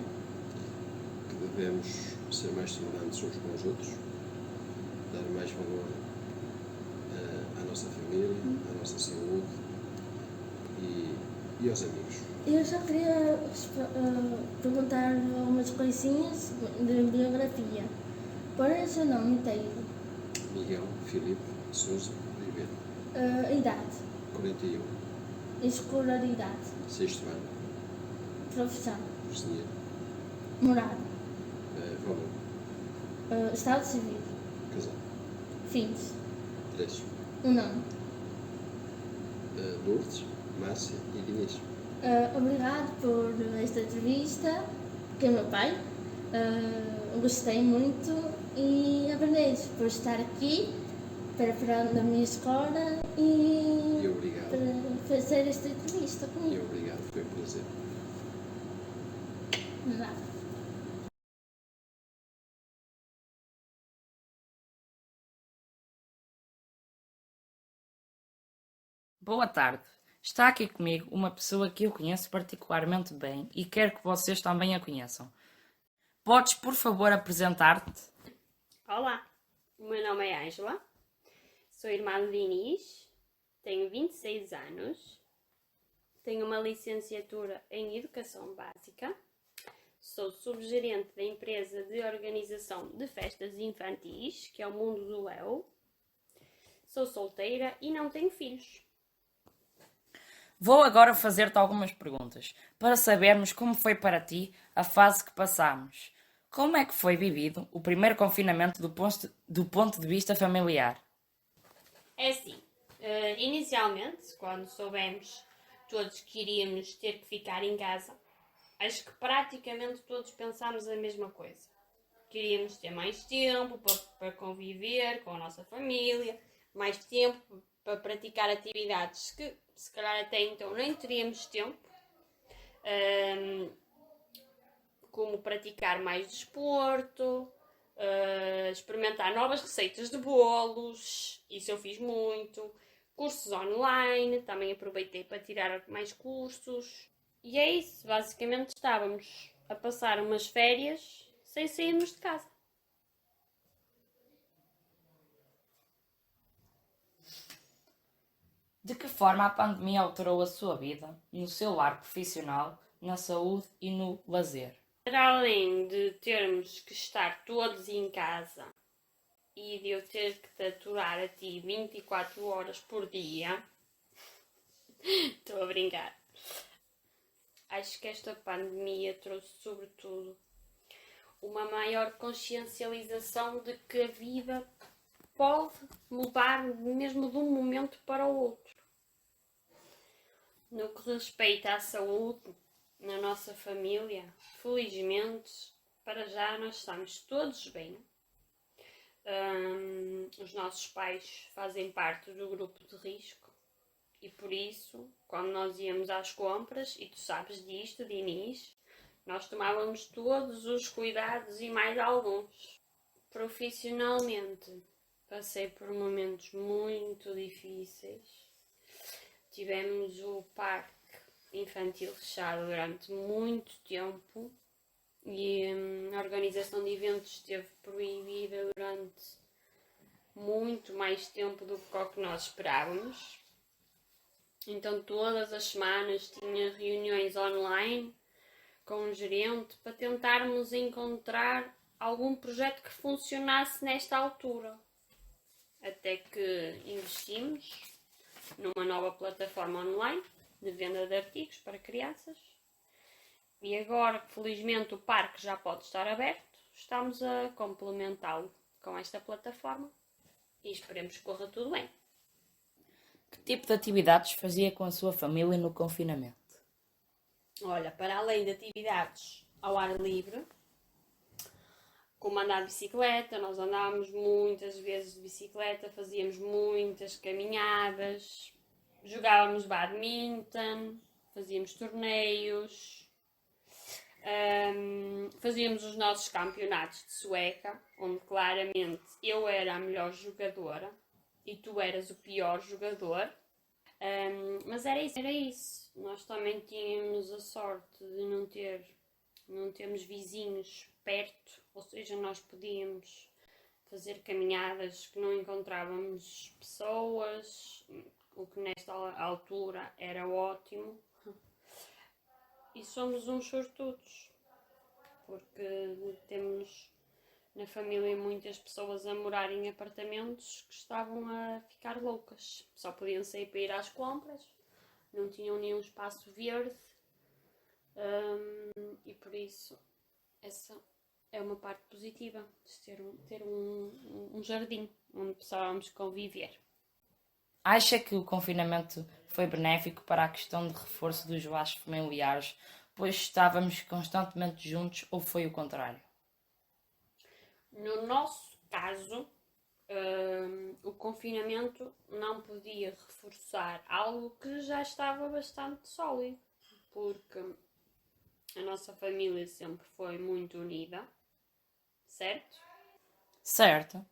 que devemos ser mais tolerantes uns com os outros, dar mais valor à nossa família, à nossa saúde e aos amigos. Eu só queria perguntar umas coisinhas de biografia. Qual é o seu nome inteiro? Miguel Filipe Sousa Oliveira, Idade? 41, Escolaridade? 6º ano, Profissão? cozinheiro, Morada? valor, Estado civil? casado, Filhos? 3, Um nome? Lourdes, Márcia e Diniz. Obrigado por esta entrevista, que é meu pai. Gostei muito e agradeço por estar aqui para falar da minha escola E obrigado. para fazer esta entrevista E comigo. obrigado, foi um prazer. Nada. Boa tarde. Está aqui comigo uma pessoa que eu conheço particularmente bem e quero que vocês também a conheçam. Podes, por favor, apresentar-te? Olá, o meu nome é Ângela, sou irmã de Diniz, tenho 26 anos, tenho uma licenciatura em Educação Básica, sou subgerente da empresa de organização de festas infantis, que é o Mundo do Léo, sou solteira e não tenho filhos. Vou agora fazer-te algumas perguntas para sabermos como foi para ti a fase que passámos. Como é que foi vivido o primeiro confinamento do ponto de vista familiar? É assim, inicialmente, quando soubemos todos que iríamos ter que ficar em casa, acho que praticamente todos pensámos a mesma coisa. Queríamos ter mais tempo para conviver com a nossa família, mais tempo para praticar atividades que se calhar até então nem teríamos tempo, como praticar mais desporto, experimentar novas receitas de bolos, isso eu fiz muito, cursos online, também aproveitei para tirar mais cursos, e é isso, basicamente estávamos a passar umas férias sem sairmos de casa. De que forma a pandemia alterou a sua vida, no seu lar profissional, na saúde e no lazer? Para além de termos que estar todos em casa e de eu ter que te aturar a ti 24 horas por dia, estou a brincar, acho que esta pandemia trouxe sobretudo uma maior consciencialização de que a vida pode mudar mesmo de um momento para o outro. No que respeita à saúde, na nossa família, felizmente, para já nós estamos todos bem. Os nossos pais fazem parte do grupo de risco e por isso, quando nós íamos às compras, e tu sabes disto, Diniz, nós tomávamos todos os cuidados e mais alguns. Profissionalmente, passei por momentos muito difíceis. Tivemos o parque infantil fechado durante muito tempo e a organização de eventos esteve proibida durante muito mais tempo do que o que nós esperávamos. Então todas as semanas tinha reuniões online com um gerente para tentarmos encontrar algum projeto que funcionasse nesta altura. Até que investimos numa nova plataforma online de venda de artigos para crianças. E agora, felizmente, o parque já pode estar aberto, estamos a complementá-lo com esta plataforma e esperemos que corra tudo bem. Que tipo de atividades fazia com a sua família no confinamento? Olha, para além de atividades ao ar livre, como andar de bicicleta, nós andávamos muitas vezes de bicicleta, fazíamos muitas caminhadas, jogávamos badminton, fazíamos torneios, fazíamos os nossos campeonatos de sueca, onde claramente eu era a melhor jogadora e tu eras o pior jogador. Mas era isso. Nós também tínhamos a sorte de não termos vizinhos perto, ou seja, nós podíamos fazer caminhadas que não encontrávamos pessoas, o que nesta altura era ótimo. E somos uns sortudos, porque temos na família muitas pessoas a morar em apartamentos que estavam a ficar loucas. Só podiam sair para ir às compras, não tinham nenhum espaço verde, e por isso essa é uma parte positiva de ter um jardim onde precisávamos conviver. Acha que o confinamento foi benéfico para a questão de reforço dos laços familiares, pois estávamos constantemente juntos, ou foi o contrário? No nosso caso, o confinamento não podia reforçar algo que já estava bastante sólido, porque a nossa família sempre foi muito unida, certo? Certo.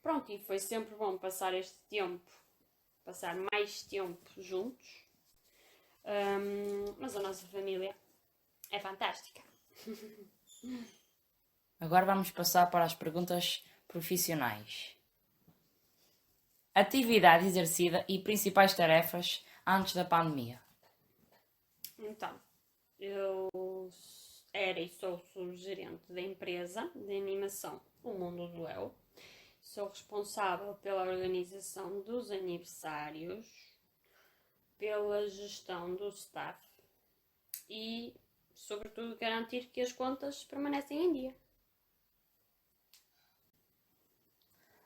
Pronto, e foi sempre bom passar passar mais tempo juntos, mas a nossa família é fantástica. Agora vamos passar para as perguntas profissionais. Atividade exercida e principais tarefas antes da pandemia. Então, eu era e sou subgerente da empresa de animação O Mundo do El. Sou responsável pela organização dos aniversários, pela gestão do staff e, sobretudo, garantir que as contas permanecem em dia.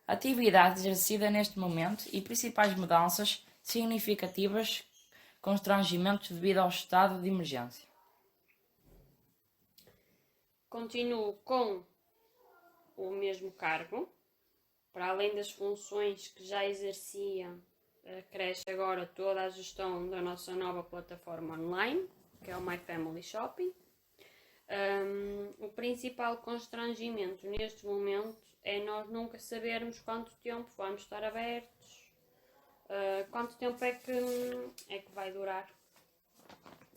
Atividade exercida neste momento e principais mudanças significativas, constrangimentos devido ao estado de emergência. Continuo com o mesmo cargo, para além das funções que já exercia, cresce agora toda a gestão da nossa nova plataforma online, que é o My Family Shopping. O principal constrangimento neste momento é nós nunca sabermos quanto tempo vamos estar abertos, quanto tempo é que vai durar.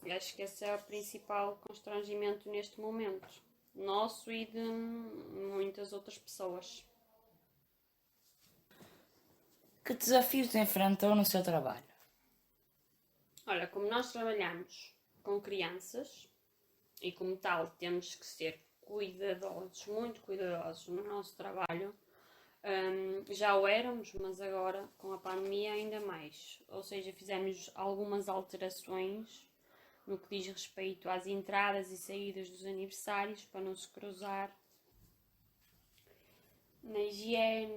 E acho que esse é o principal constrangimento neste momento, nosso e de muitas outras pessoas. Que desafios enfrentou no seu trabalho? Olha, como nós trabalhamos com crianças e como tal temos que ser cuidadosos, muito cuidadosos no nosso trabalho, já o éramos, mas agora com a pandemia ainda mais. Ou seja, fizemos algumas alterações no que diz respeito às entradas e saídas dos aniversários para não se cruzar. Na higiene,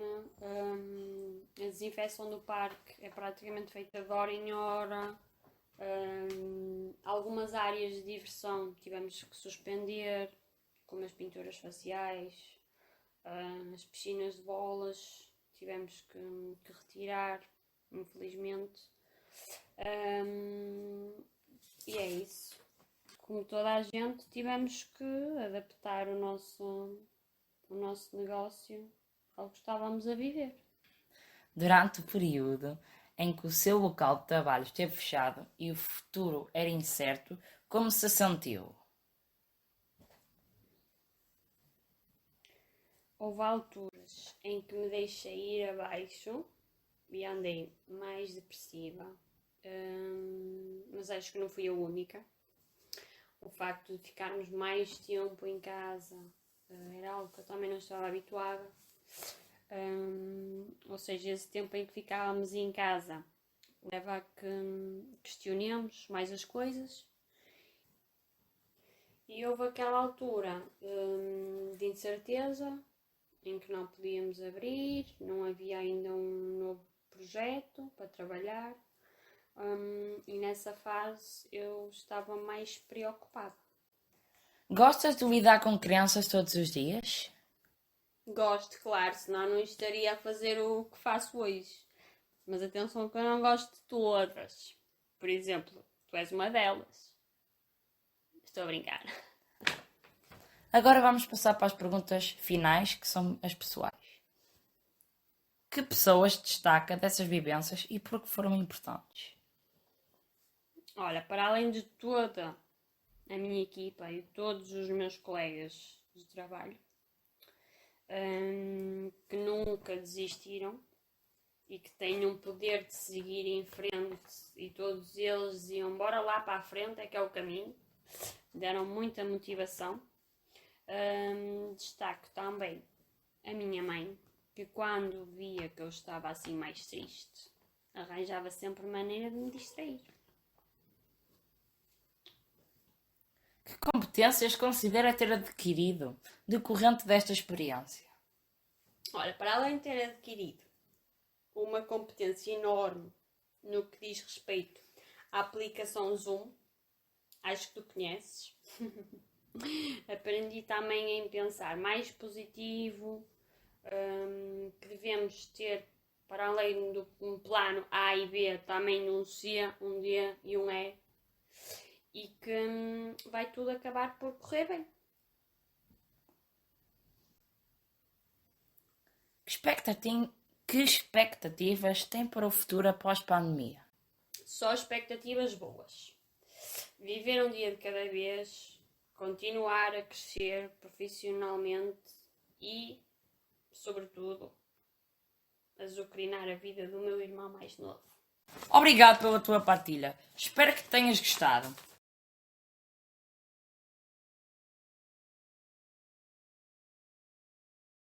a desinfecção do parque é praticamente feita de hora em hora. Algumas áreas de diversão tivemos que suspender, como as pinturas faciais, as piscinas de bolas tivemos que retirar, infelizmente. E é isso. Como toda a gente, tivemos que adaptar o nosso negócio ao que estávamos a viver. Durante o período em que o seu local de trabalho esteve fechado e o futuro era incerto, como se sentiu? Houve alturas em que me deixei ir abaixo e andei mais depressiva, mas acho que não fui a única. O facto de ficarmos mais tempo em casa era algo que eu também não estava habituada. Ou seja, esse tempo em que ficávamos em casa leva a que questionemos mais as coisas. E houve aquela altura de incerteza, em que não podíamos abrir, não havia ainda um novo projeto para trabalhar, e nessa fase eu estava mais preocupada. Gostas de lidar com crianças todos os dias? Gosto, claro, senão não estaria a fazer o que faço hoje. Mas atenção que eu não gosto de todas. Por exemplo, tu és uma delas. Estou a brincar. Agora vamos passar para as perguntas finais, que são as pessoais. Que pessoas destaca dessas vivências e por que foram importantes? Olha, para além de toda a minha equipa e todos os meus colegas de trabalho, que nunca desistiram e que têm um poder de seguir em frente, e todos eles diziam bora lá para a frente, é que é o caminho, deram muita motivação. Destaco também a minha mãe, que quando via que eu estava assim mais triste, arranjava sempre maneira de me distrair. Que competências considera ter adquirido decorrente desta experiência? Olha, para além de ter adquirido uma competência enorme no que diz respeito à aplicação Zoom, acho que tu conheces, aprendi também em pensar mais positivo, que devemos ter, para além do um plano A e B, também um C, um D e um E, e que vai tudo acabar por correr bem. Que expectativas tem para o futuro após pandemia? Só expectativas boas. Viver um dia de cada vez, continuar a crescer profissionalmente e, sobretudo, azucrinar a vida do meu irmão mais novo. Obrigado pela tua partilha. Espero que tenhas gostado.